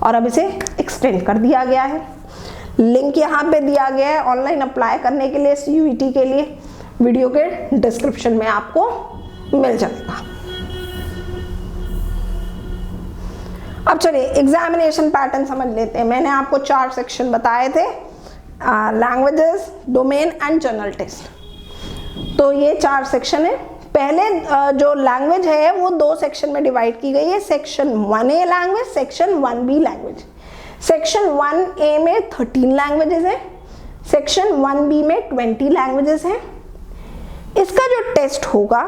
और अब इसे एक्सटेंड कर दिया गया है। लिंक यहाँ पे दिया गया है ऑनलाइन अप्लाई करने के लिए CUET के लिए। वीडियो के डिस्क्रिप्शन में आपको मिल जाएगा। अब चलिए एग्जामिनेशन पैटर्न समझ लेते हैं। मैंने आपको 4 सेक्शन बताए थे, languages, domain and general test. तो ये 4 सेक्शन है। पहले जो लैंग्वेज है वो 2 सेक्शन में डिवाइड की गई है, section 1A language, section 1B language. Section 1A में 13 लैंग्वेजेस हैं, सेक्शन 1B में 20 लैंग्वेजेस हैं। इसका जो टेस्ट होगा,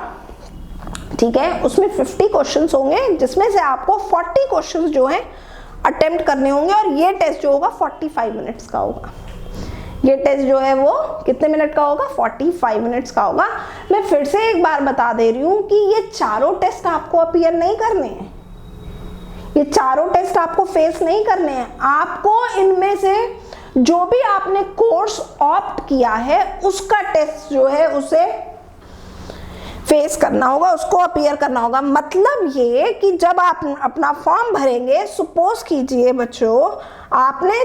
ठीक है, उसमें 50 क्वेश्चंस होंगे, जिसमें से आपको 40 क्वेश्चंस जो हैं अटेम्प्ट करने होंगे, और ये टेस्ट जो होगा 45 मिनट्स का होगा। ये टेस्ट जो है वो कितने मिनट का होगा? 45 मिनट्स का होगा। मैं फिर से एक बार बता दे रही हूँ कि ये चारों टेस्ट आपको अपीयर नहीं करने हैं, ये चारों टेस्ट आपको फेस नहीं करने हैं। आपको इनमें से जो भी आपने कोर्स ऑप्ट किया है उसका टेस्ट जो है उसे फेस करना होगा, उसको अपीयर करना होगा। मतलब ये कि जब आप अपना फॉर्म भरेंगे, सपोज कीजिए बच्चों आपने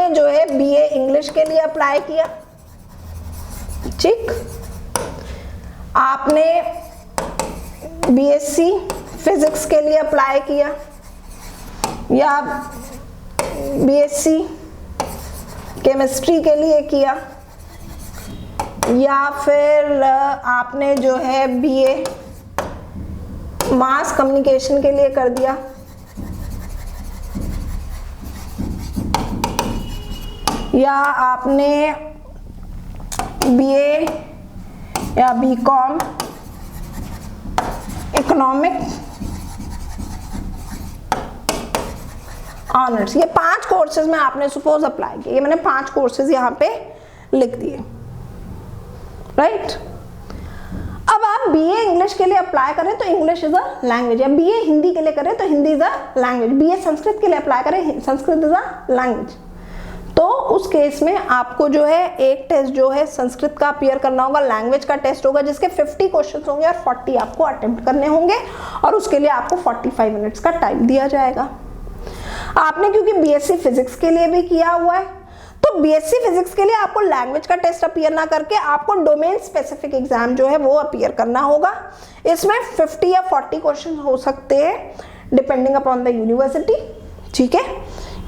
जो है बीए इंग्लिश के लिए अप्लाई किया, ठीक, आपने बीएससी फिजिक्स के लिए अप्लाई किया, या बीएससी केमिस्ट्री के लिए किया, या फिर आपने जो है बीए मास कम्युनिकेशन के लिए कर दिया, या आपने बीए या बीकॉम इकोनॉमिक ऑनर्स, ये 5 कोर्सेज में आपने सपोज अप्लाई किए। ये मैंने 5 कोर्सेज यहाँ पे लिख दिए, राइट। अब आप बीए इंग्लिश के लिए अप्लाई करें तो इंग्लिश इज अ लैंग्वेज, या बीए हिंदी के लिए करें तो Hindi is a language, BA Sanskrit के लिए अप्लाई करें संस्कृत इज अ लैंग्वेज। तो उस केस में आपको जो है एक टेस्ट जो है संस्कृत का अपीयर करना होगा, लैंग्वेज का टेस्ट होगा, जिसके 50 क्वेश्चंस होंगे और 40 आपको अटेम्प्ट करने होंगे, और उसके लिए आपको 45 मिनट्स का टाइम दिया जाएगा। आपने क्योंकि बीएससी फिजिक्स के लिए भी किया हुआ है, तो बीएससी फिजिक्स के लिए आपको लैंग्वेज का टेस्ट अपीयर ना करके आपको डोमेन स्पेसिफिक एग्जाम जो है वो अपीयर करना होगा। इसमें 50 या 40 क्वेश्चन हो सकते हैं डिपेंडिंग अपॉन द यूनिवर्सिटी, ठीक है।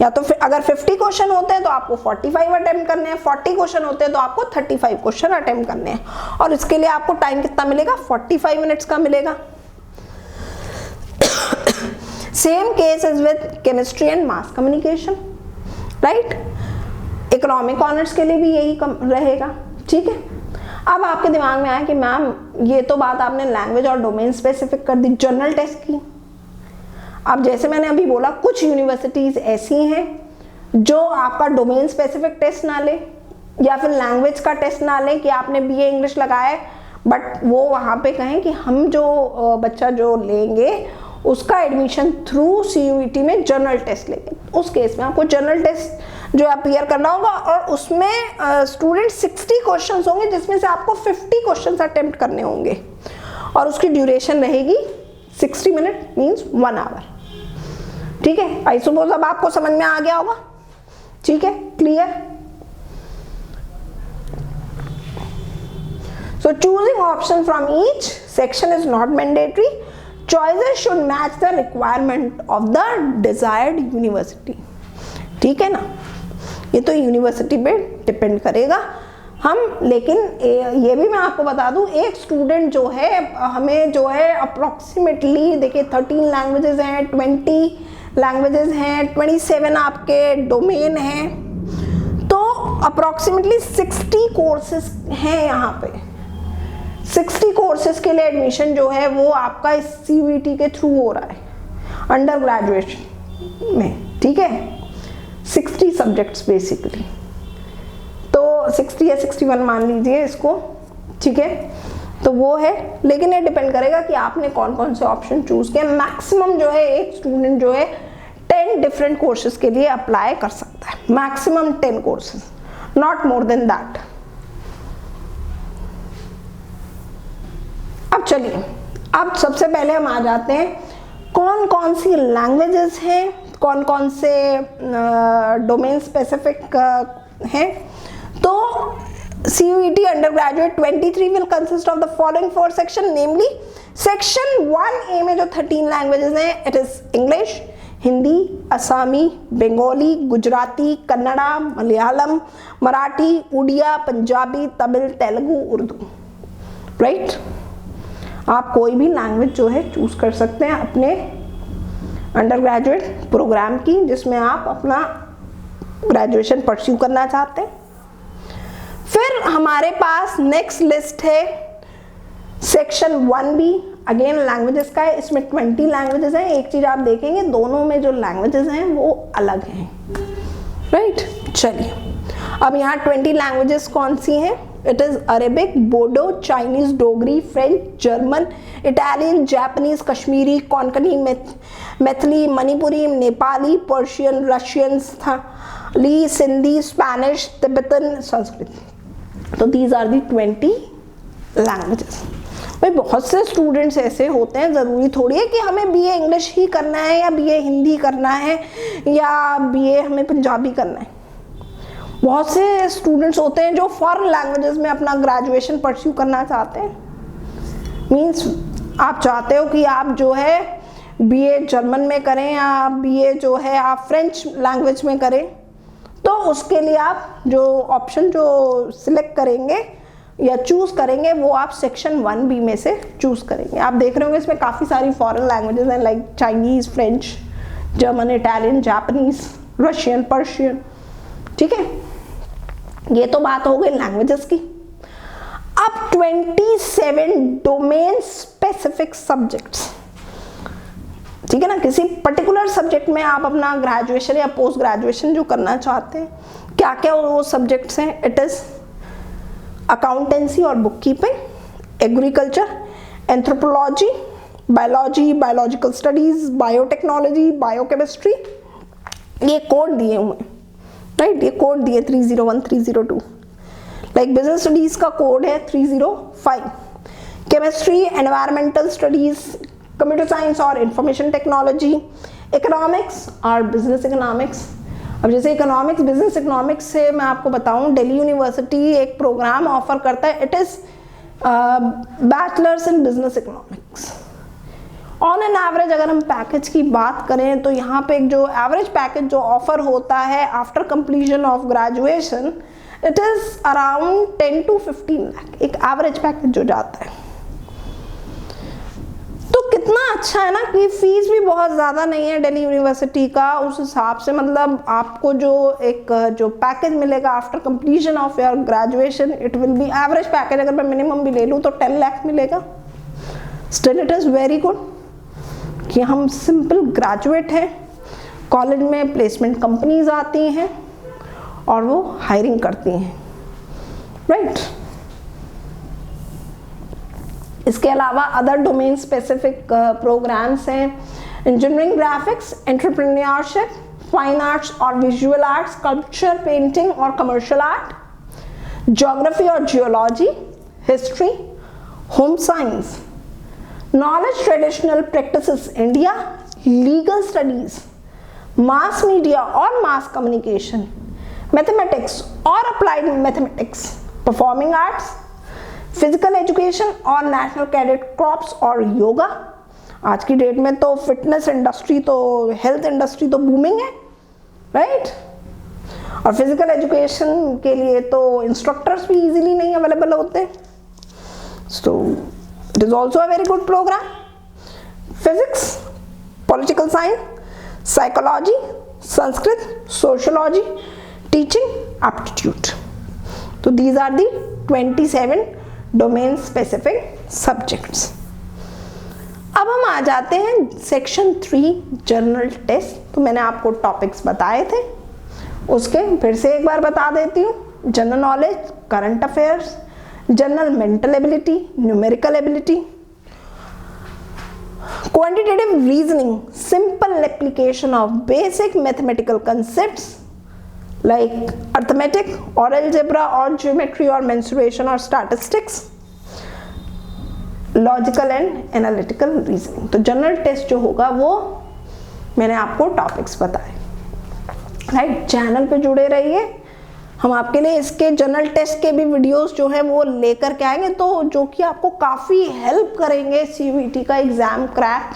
या तो अगर 50 क्वेश्चन होते हैं तो आपको 45 अटेम्प्ट करने हैं, 40 क्वेश्चन होते हैं तो आपको 35 क्वेश्चन अटेम्प्ट करने हैं, और इसके लिए आपको टाइम कितना मिलेगा? 45 मिनट्स का मिलेगा। Same case is with chemistry and mass communication, right. Economic honours के लिए भी यही रहेगा, ठीक है। अब आपके दिमाग में आया कि मैम ये तो बात आपने लैंग्वेज और डोमेन स्पेसिफिक कर दी, जनरल टेस्ट की। अब जैसे मैंने अभी बोला, कुछ यूनिवर्सिटीज ऐसी हैं जो आपका डोमेन स्पेसिफिक टेस्ट ना ले या फिर लैंग्वेज का टेस्ट ना ले, कि आपने बीए इंग्लिश लगाए बट वो वहाँ पे कहें कि हम जो बच्चा जो लेंगे उसका एडमिशन थ्रू सीयूईटी में जनरल टेस्ट लेंगे। उस केस में आपको जनरल टेस्ट जो अपीयर करना होगा, और उसमें स्टूडेंट 60 क्वेश्चंस होंगे, जिसमें से आपको 50 क्वेश्चंस अटेम्प्ट करने होंगे, और उसकी ड्यूरेशन रहेगी 60 मिनट मीन्स 1 आवर, ठीक है। आई सपोज अब आपको समझ में आ गया होगा, ठीक है, clear. So choosing option from each section is not mandatory. Choices should match the requirement of the desired university. ठीक है ना, ये तो यूनिवर्सिटी पे डिपेंड करेगा हम। लेकिन ये भी मैं आपको बता दूं, एक स्टूडेंट जो है हमें जो है अप्रोक्सीमेटली देखिए 13 लैंग्वेजेस हैं, 20 लैंग्वेजेस हैं, 27 आपके डोमेन हैं, तो अप्रोक्सीमेटली 60 कोर्सेज हैं यहाँ पे। 60 कोर्सेज के लिए एडमिशन जो है वो आपका इस सीयूईटी के थ्रू हो रहा है अंडर ग्रेजुएशन में, ठीक है। 60 सब्जेक्ट्स बेसिकली, तो 60 या 61 मान लीजिए इसको, ठीक है। तो वो है, लेकिन ये डिपेंड करेगा कि आपने कौन कौन से ऑप्शन चूज किए। मैक्सिमम जो है एक स्टूडेंट जो है 10 डिफरेंट कोर्सेज के लिए अप्लाई कर सकता है, maximum 10 courses, not more than that. अब चलिए, अब सबसे पहले हम आ जाते हैं कौन कौन सी लैंग्वेजेस हैं, कौन कौन से डोमेन स्पेसिफिक हैं। तो CUET undergraduate 23 will consist of the following 4 section, namely section 1A में जो 13 languages हैं, it is English, Hindi, Assamese, Bengali, Gujarati, Kannada, Malayalam, Marathi, Odia, Punjabi, Tamil, Telugu, Urdu, right. आप कोई भी लैंग्वेज जो है चूज कर सकते हैं अपने अंडर ग्रेजुएट प्रोग्राम की, जिसमें आप अपना ग्रेजुएशन परस्यू करना चाहते हैं। फिर हमारे पास नेक्स्ट लिस्ट है सेक्शन 1B, अगेन लैंग्वेजेस का है, इसमें 20 लैंग्वेजेस हैं। एक चीज आप देखेंगे, दोनों में जो लैंग्वेजेस हैं वो अलग हैं, राइट। चलिए, अब यहाँ 20 लैंग्वेजेस कौन सी हैं? It is Arabic, Bodo, Chinese, Dogri, French, German, Italian, Japanese, Kashmiri, Konkani, Maithili, Manipuri, Nepali, Persian, Russian, Santhali, Sindhi, Spanish, Tibetan, Sanskrit. तो दीज आर दी 20 लैंग्वेजेस। भाई बहुत से स्टूडेंट्स ऐसे होते हैं, ज़रूरी थोड़ी है कि हमें BA इंग्लिश ही करना है या BA हिंदी करना है या BA हमें पंजाबी करना है। बहुत से स्टूडेंट्स होते हैं जो फॉरेन लैंग्वेजेस में अपना ग्रेजुएशन परस्यू करना चाहते हैं। मीन्स आप चाहते हो कि आप जो है BA जर्मन में करें या BA जो है आप फ्रेंच लैंग्वेज में करें, तो उसके लिए आप जो ऑप्शन जो सिलेक्ट करेंगे या चूज करेंगे वो आप सेक्शन 1B में से चूज करेंगे। आप देख रहे होंगे इसमें काफ़ी सारी फॉरेन लैंग्वेजेस हैं, like Chinese, French, German, Italian, Japanese, Russian, Persian, ठीक है। ये तो बात हो गई लैंग्वेजेस की। अब 27 डोमेन स्पेसिफिक सब्जेक्ट्स, ठीक है ना। किसी पर्टिकुलर सब्जेक्ट में आप अपना ग्रेजुएशन या पोस्ट ग्रेजुएशन जो करना चाहते हैं, क्या क्या वो सब्जेक्ट्स हैं? इट इज अकाउंटेंसी और book keeping, agriculture, anthropology, biology, biological studies, biotechnology, biochemistry. ये कोड दिए हुए हैं, राइट। ये कोड दिए 301, 302। लाइक बिजनेस स्टडीज का कोड है 305। Chemistry, environmental studies, computer science और इंफॉर्मेशन टेक्नोलॉजी, इकोनॉमिक्स और बिजनेस इकोनॉमिक्स। अब जैसे इकोनॉमिक्स, बिजनेस इकोनॉमिक्स से मैं आपको बताऊं, दिल्ली यूनिवर्सिटी एक प्रोग्राम ऑफर करता है, it is bachelors in business economics. On an average अगर हम पैकेज की बात करें तो यहाँ पे एक जो एवरेज पैकेज जो ऑफर होता है after completion of graduation, it is around 10 to 15 lakh एक एवरेज पैकेज जो जाता है। तो कितना अच्छा है ना कि फीस भी बहुत ज़्यादा नहीं है दिल्ली यूनिवर्सिटी का, उस हिसाब से मतलब आपको जो पैकेज मिलेगा after completion of your graduation, it will B average package. अगर मैं मिनिमम भी ले लूँ तो 10 लाख मिलेगा। Still it is very good कि हम सिंपल ग्रेजुएट हैं, कॉलेज में प्लेसमेंट कंपनीज आती हैं और वो हायरिंग करती हैं, राइट। इसके अलावा अदर डोमेन स्पेसिफिक प्रोग्राम्स हैं, engineering, graphics, entrepreneurship, fine arts और विजुअल आर्ट्स, स्कल्पचर, पेंटिंग और कमर्शियल आर्ट, ज्योग्राफी और geology, history, home science, knowledge, traditional practices India, legal studies, mass media और मास कम्युनिकेशन, मैथमेटिक्स और applied mathematics, performing arts, physical education और national cadet crops और योगा। आज की date में तो फिटनेस इंडस्ट्री तो हेल्थ इंडस्ट्री तो बूमिंग है, राइट। और फिजिकल एजुकेशन के लिए तो इंस्ट्रक्टर्स भी इजीली नहीं अवेलेबल होते, so it is also a very good program. Physics, political science, psychology, Sanskrit, sociology, teaching, aptitude. तो these are the 27 domain specific subjects. अब हम आ जाते हैं सेक्शन 3 जनरल टेस्ट। तो मैंने आपको टॉपिक्स बताए थे, उसके फिर से एक बार बता देती हूँ। General knowledge, current affairs, general mental ability, numerical ability, quantitative reasoning, simple application of basic mathematical concepts like arithmetic or algebra or geometry or mensuration or statistics, logical and analytical reasoning। तो general test जो होगा वो मैंने आपको topics बताए, right. Channel पे जुड़े रहिए, हम आपके लिए इसके जनरल टेस्ट के भी वीडियोस जो है वो लेकर के आएंगे, तो जो कि आपको काफ़ी हेल्प करेंगे CUET का एग्ज़ाम क्रैक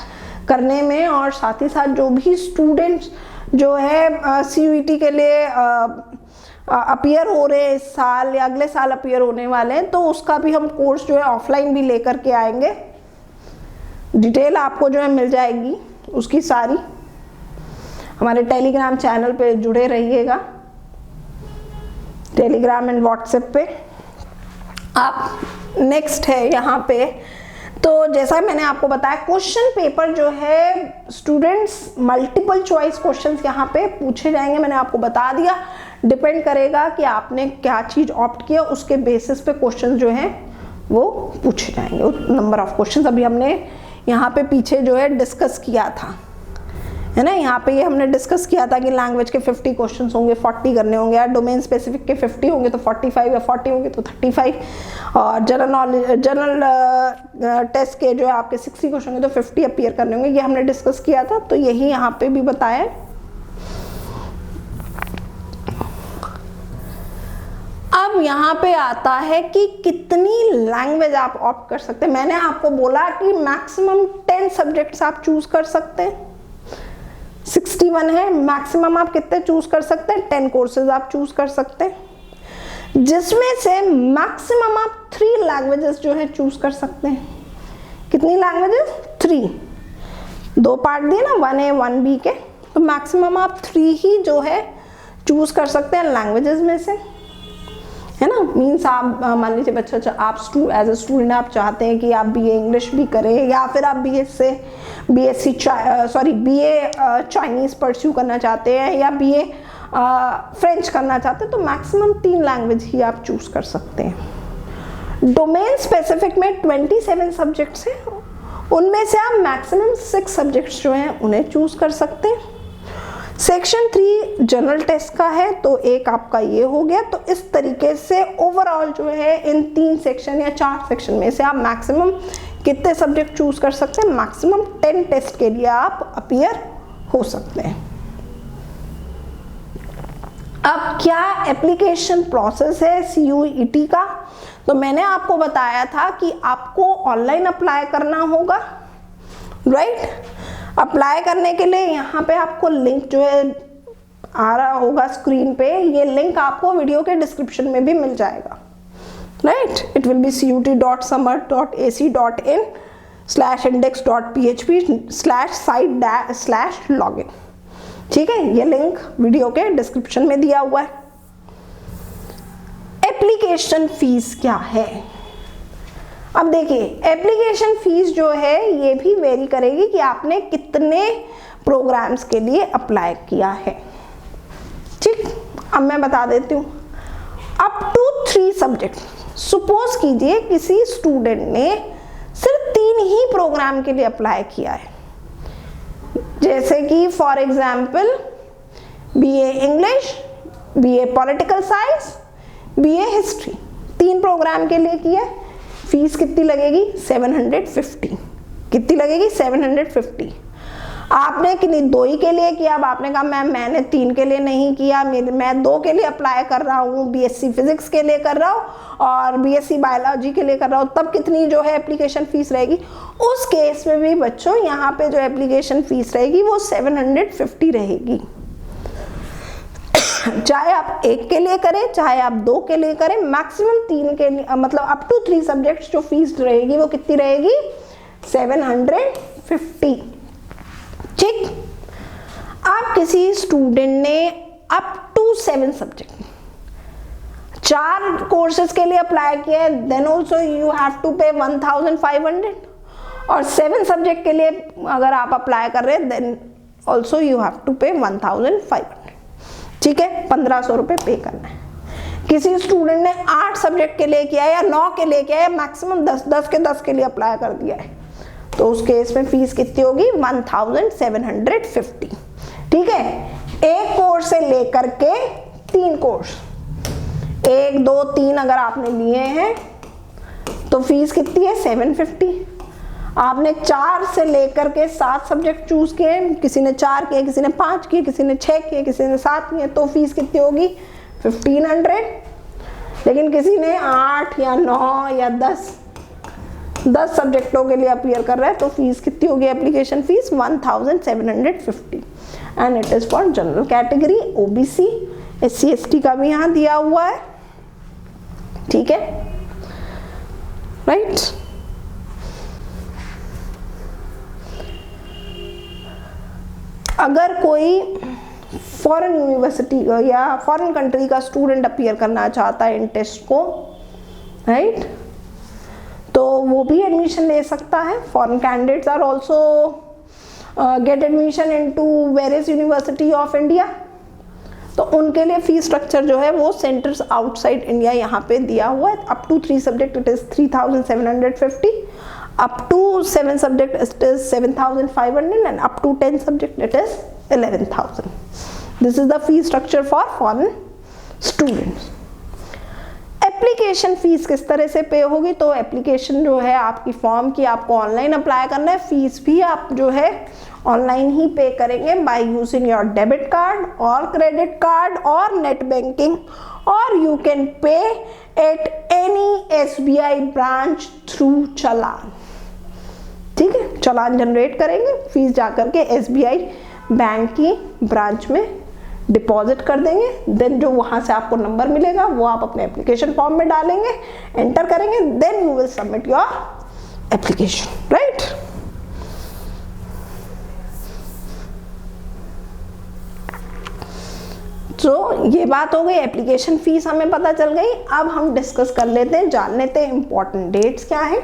करने में। और साथ ही साथ जो भी स्टूडेंट्स जो है CUET के लिए अपीयर हो रहे हैं इस साल या अगले साल अपीयर होने वाले हैं, तो उसका भी हम कोर्स जो है ऑफलाइन भी लेकर के आएंगे। डिटेल आपको जो है मिल जाएगी उसकी सारी। हमारे टेलीग्राम चैनल पे जुड़े रहिएगा, टेलीग्राम एंड व्हाट्सएप पे। आप नेक्स्ट है यहाँ पे, तो जैसा मैंने आपको बताया क्वेश्चन पेपर जो है स्टूडेंट्स मल्टीपल चॉइस क्वेश्चंस यहाँ पे पूछे जाएंगे। मैंने आपको बता दिया, डिपेंड करेगा कि आपने क्या चीज़ ऑप्ट किया, उसके बेसिस पे क्वेश्चन जो हैं वो पूछे जाएंगे। नंबर ऑफ क्वेश्चंस अभी हमने यहाँ पे पीछे जो है डिस्कस किया था, है ना। यहाँ पे ये हमने डिस्कस किया था कि लैंग्वेज के 50 क्वेश्चंस होंगे, 40 करने होंगे, या डोमेन स्पेसिफिक के 50 होंगे तो 45, या 40 होंगे तो 35, और जनरल टेस्ट के जो है आपके 60 क्वेश्चन होंगे तो 50 अपीयर करने होंगे। ये हमने डिस्कस किया था, तो यही यहाँ पे भी बताया। अब यहाँ पे आता है कि कितनी लैंग्वेज आप ऑप्ट कर सकते हैं। मैंने आपको बोला कि मैक्सिमम 10 सब्जेक्ट्स आप चूज कर सकते हैं। 61 है, मैक्सिमम आप कितने चूज कर सकते हैं? 10 कोर्सेज आप चूज कर सकते हैं, जिसमें से मैक्सिमम आप 3 लैंग्वेजेस जो है चूज कर सकते हैं। कितनी लैंग्वेजेस? 3। 2 पार्ट दिए ना, 1A 1B के, तो मैक्सिमम आप 3 ही जो है चूज कर सकते हैं लैंग्वेजेस में से, है ना। मीन्स आप मान लीजिए बच्चा आप एज ए स्टूडेंट आप चाहते हैं कि आप BA इंग्लिश भी करें, या फिर आप BA चाइनीज़ परस्यू करना चाहते हैं, या BA फ्रेंच करना चाहते हैं, तो मैक्सिमम 3 लैंग्वेज ही आप चूज कर सकते हैं। डोमेन स्पेसिफिक में 27 सब्जेक्ट्स हैं, उनमें से आप मैक्सिमम 6 सब्जेक्ट्स जो हैं उन्हें चूज कर सकते हैं। सेक्शन 3 जनरल टेस्ट का है, तो एक आपका ये हो गया। तो इस तरीके से ओवरऑल जो है इन 3 सेक्शन या 4 सेक्शन में से आप मैक्सिमम कितने सब्जेक्ट चूज कर सकते हैं? मैक्सिमम 10 टेस्ट के लिए आप अपीयर हो सकते हैं। अब क्या एप्लीकेशन प्रोसेस है CUET का? तो मैंने आपको बताया था कि आपको ऑनलाइन अप्लाई करना होगा, राइट। अप्लाई करने के लिए यहाँ पे आपको लिंक जो है आ रहा होगा स्क्रीन पे, ये लिंक आपको वीडियो के डिस्क्रिप्शन में भी मिल जाएगा, right. It will B CUT.summer.ac.in/index.php/site/login, ठीक है। ये लिंक वीडियो के डिस्क्रिप्शन में दिया हुआ है। एप्लीकेशन फीस क्या है? अब देखिए, एप्लीकेशन फीस जो है ये भी वेरी करेगी कि आपने कितने प्रोग्राम्स के लिए अप्लाई किया है, ठीक। अब मैं बता देती हूँ, अप टू 3 सब्जेक्ट। सपोज कीजिए किसी स्टूडेंट ने सिर्फ 3 ही प्रोग्राम के लिए अप्लाई किया है, जैसे कि for example BA English, BA political science, BA history, 3 program के लिए किया है। फीस कितनी लगेगी? 750। कितनी लगेगी? 750। आपने कितनी 2 ही के लिए किया। अब आपने कहा मैंने 3 के लिए नहीं किया, मैं 2 के लिए अप्लाई कर रहा हूँ, BSc फिजिक्स के लिए कर रहा हूँ और BSc बायोलॉजी के लिए कर रहा हूँ, तब कितनी जो है एप्लीकेशन फीस रहेगी? उस केस में भी बच्चों यहाँ पे जो एप्लीकेशन फीस रहेगी वो 750 रहेगी। चाहे आप 1 के लिए करें, चाहे आप 2 के लिए करें, मैक्सिमम 3 के लिए, मतलब अप टू 3 सब्जेक्ट्स जो फीस रहेगी वो कितनी रहेगी? 750, ठीक। आप किसी स्टूडेंट ने अप टू 7 सब्जेक्ट 4 कोर्सेज के लिए अप्लाई किया है, then also you have to pay 1500, और 7 सब्जेक्ट के लिए अगर आप अप्लाई कर रहे हैं then also you have to pay 1500, ठीक है। 1500 रुपये पे करना है। किसी स्टूडेंट ने 8 सब्जेक्ट के लिए किया है या 9 के लिए किया है, मैक्सिमम 10 के 10 के लिए अप्लाई कर दिया है, तो उस केस में फीस कितनी होगी? 1750, ठीक है। एक कोर्स से लेकर के 3 कोर्स, 1 2 3 अगर आपने लिए हैं तो फीस कितनी है? 750। आपने 4 से लेकर के 7 सब्जेक्ट चूज किए, किसी ने 4 किए, किसी ने 5 किए, किसी ने 6 किए, किसी ने 7 किए, तो फीस कितनी होगी? 1500, लेकिन किसी ने 8 या 9 या 10 सब्जेक्टों के लिए अपीयर कर रहा है तो फीस कितनी होगी? Application fees 1750 and it is for general category, OBC, SC ST का भी यहाँ दिया हुआ है, ठीक है, राइट। अगर कोई फॉरेन यूनिवर्सिटी या फॉरेन कंट्री का स्टूडेंट अपीयर करना चाहता है इन टेस्ट को, राइट, तो वो भी एडमिशन ले सकता है। Foreign candidates are also get admission into various university of India. तो उनके लिए फीस स्ट्रक्चर जो है वो सेंटर्स आउटसाइड इंडिया यहाँ पे दिया हुआ है। Up to 3 subject it is 3750, up to 7 subject it is 7500 and up to 10 subject it is 11,000. This is the fee structure for foreign students. Application fees किस तरह से पे होगी? तो एप्लीकेशन जो है आपकी फॉर्म की आपको ऑनलाइन अप्लाई करना है, फीस भी आप जो है ऑनलाइन ही पे करेंगे by using your debit card और क्रेडिट कार्ड और नेट बैंकिंग, और you can pay at any SBI branch through challan, ठीक है, चालान जनरेट करेंगे, फीस जाकर के SBI बैंक की ब्रांच में डिपॉजिट कर देंगे, देन जो वहां से आपको नंबर मिलेगा वो आप अपने एप्लीकेशन फॉर्म में डालेंगे, एंटर करेंगे, then you will submit your application, right. तो ये बात हो गई, एप्लीकेशन फीस हमें पता चल गई। अब हम डिस्कस कर लेते हैं, जान लेते हैं इंपॉर्टेंट डेट्स क्या है।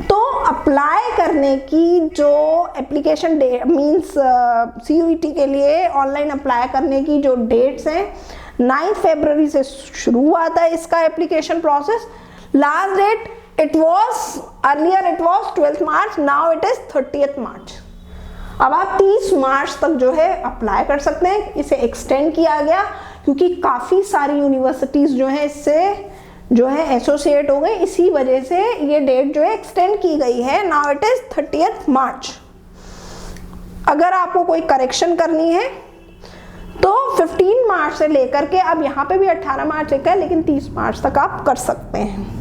तो अप्लाई करने की जो एप्लीकेशन डेट मीन्स CUET के लिए ऑनलाइन अप्लाई करने की जो डेट्स हैं, 9 फरवरी से शुरू हुआ था इसका application process. Last date it was earlier it was 12 March, now it is 30 March. अब आप 30 मार्च तक जो है अप्लाई कर सकते हैं। इसे एक्सटेंड किया गया क्योंकि काफ़ी सारी यूनिवर्सिटीज़ जो है इससे जो है एसोसिएट हो गए, इसी वजह से ये डेट जो है एक्सटेंड की गई है। नाउ इट इज 30 मार्च। अगर आपको कोई करेक्शन करनी है तो 15 मार्च से लेकर के, अब यहाँ पे भी 18 मार्च लिखा है लेकिन 30 मार्च तक आप कर सकते हैं।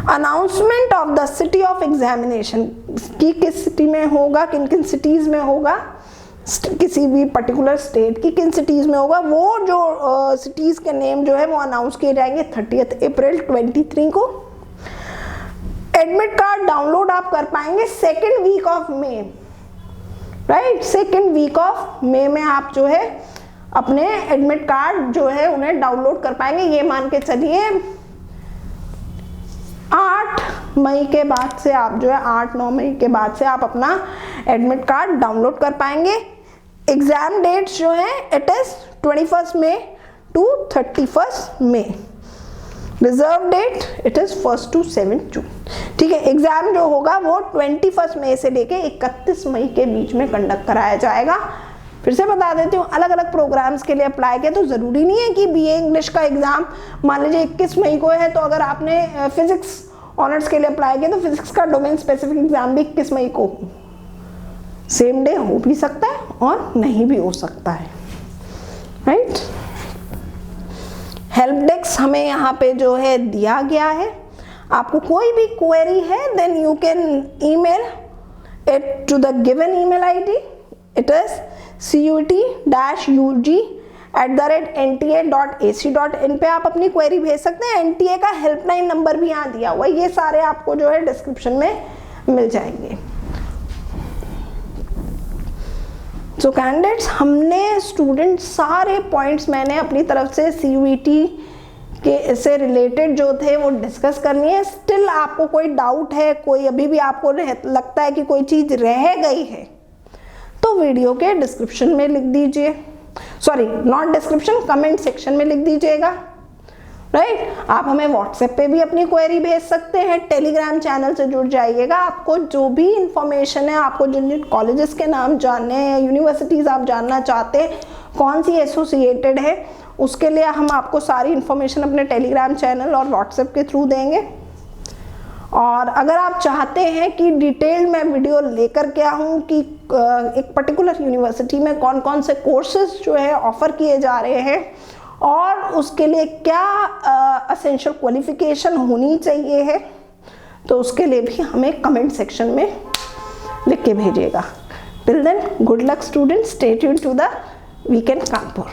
Announcement of the city of examination की किस सिटी में होगा, किन किन सिटीज में होगा, किसी भी पर्टिकुलर स्टेट की किन सिटीज में होगा, वो जो सिटीज के नेम जो है वो अनाउंस किए जाएंगे 30 अप्रैल 23 को। एडमिट कार्ड डाउनलोड आप कर पाएंगे 2nd week of May, right, 2nd week of May में आप जो है अपने एडमिट कार्ड जो है उन्हें डाउनलोड कर पाएंगे। ये मान के चलिए 8 मई के बाद से आप जो है 8-9 मई के बाद से आप अपना एडमिट कार्ड डाउनलोड कर पाएंगे। एग्जाम डेट्स जो है it is 21 May to 31 May. Reserve date it is 1 to 7 June, ठीक है। एग्जाम जो होगा वो 21 मई से लेके 31 मई के बीच में कंडक्ट कराया जाएगा। फिर से बता देती हूँ, अलग अलग प्रोग्राम्स के लिए अप्लाई किया तो ज़रूरी नहीं है कि BA इंग्लिश का एग्ज़ाम मान लीजिए 21 मई को है, तो अगर आपने फिजिक्स ऑनर्स के लिए अप्लाई किया तो फिजिक्स का डोमेन स्पेसिफिक एग्ज़ाम भी 21 मई को सेम डे हो भी सकता है और नहीं भी हो सकता है, राइट। हेल्प डेस्क हमें यहाँ पे जो है दिया गया है। आपको कोई भी क्वेरी है then you can email it to the given email ID, it is CUET-UG@nta.ac.in पे आप अपनी क्वेरी भेज सकते हैं। NTA का हेल्पलाइन नंबर भी यहाँ दिया हुआ है, ये सारे आपको जो है डिस्क्रिप्शन में मिल जाएंगे। सो कैंडिडेट्स, हमने स्टूडेंट सारे पॉइंट्स मैंने अपनी तरफ से CUET के से रिलेटेड जो थे वो डिस्कस करनी है। स्टिल आपको कोई डाउट है, कोई अभी भी आपको लगता है कि कोई चीज़ रह गई है, तो वीडियो के डिस्क्रिप्शन में लिख दीजिए, sorry not description, comment section में लिख दीजिएगा, राइट। आप हमें व्हाट्सएप पे भी अपनी क्वेरी भेज सकते हैं, टेलीग्राम चैनल से जुड़ जाइएगा। आपको जो भी इंफॉर्मेशन है, आपको जिन जिन कॉलेजेस के नाम जानने हैं, यूनिवर्सिटीज़ आप जानना चाहते हैं कौन सी एसोसिएटेड है, उसके लिए हम आपको सारी इंफॉर्मेशन अपने टेलीग्राम चैनल और व्हाट्सएप के थ्रू देंगे। और अगर आप चाहते हैं कि डिटेल में वीडियो लेकर के आऊँ कि एक पर्टिकुलर यूनिवर्सिटी में कौन कौन से कोर्सेज जो है ऑफ़र किए जा रहे हैं और उसके लिए क्या असेंशियल क्वालिफिकेशन होनी चाहिए है, तो उसके लिए भी हमें कमेंट सेक्शन में लिख के भेजिएगा। Till then, good luck students, stay tuned to the weekend Kanpur.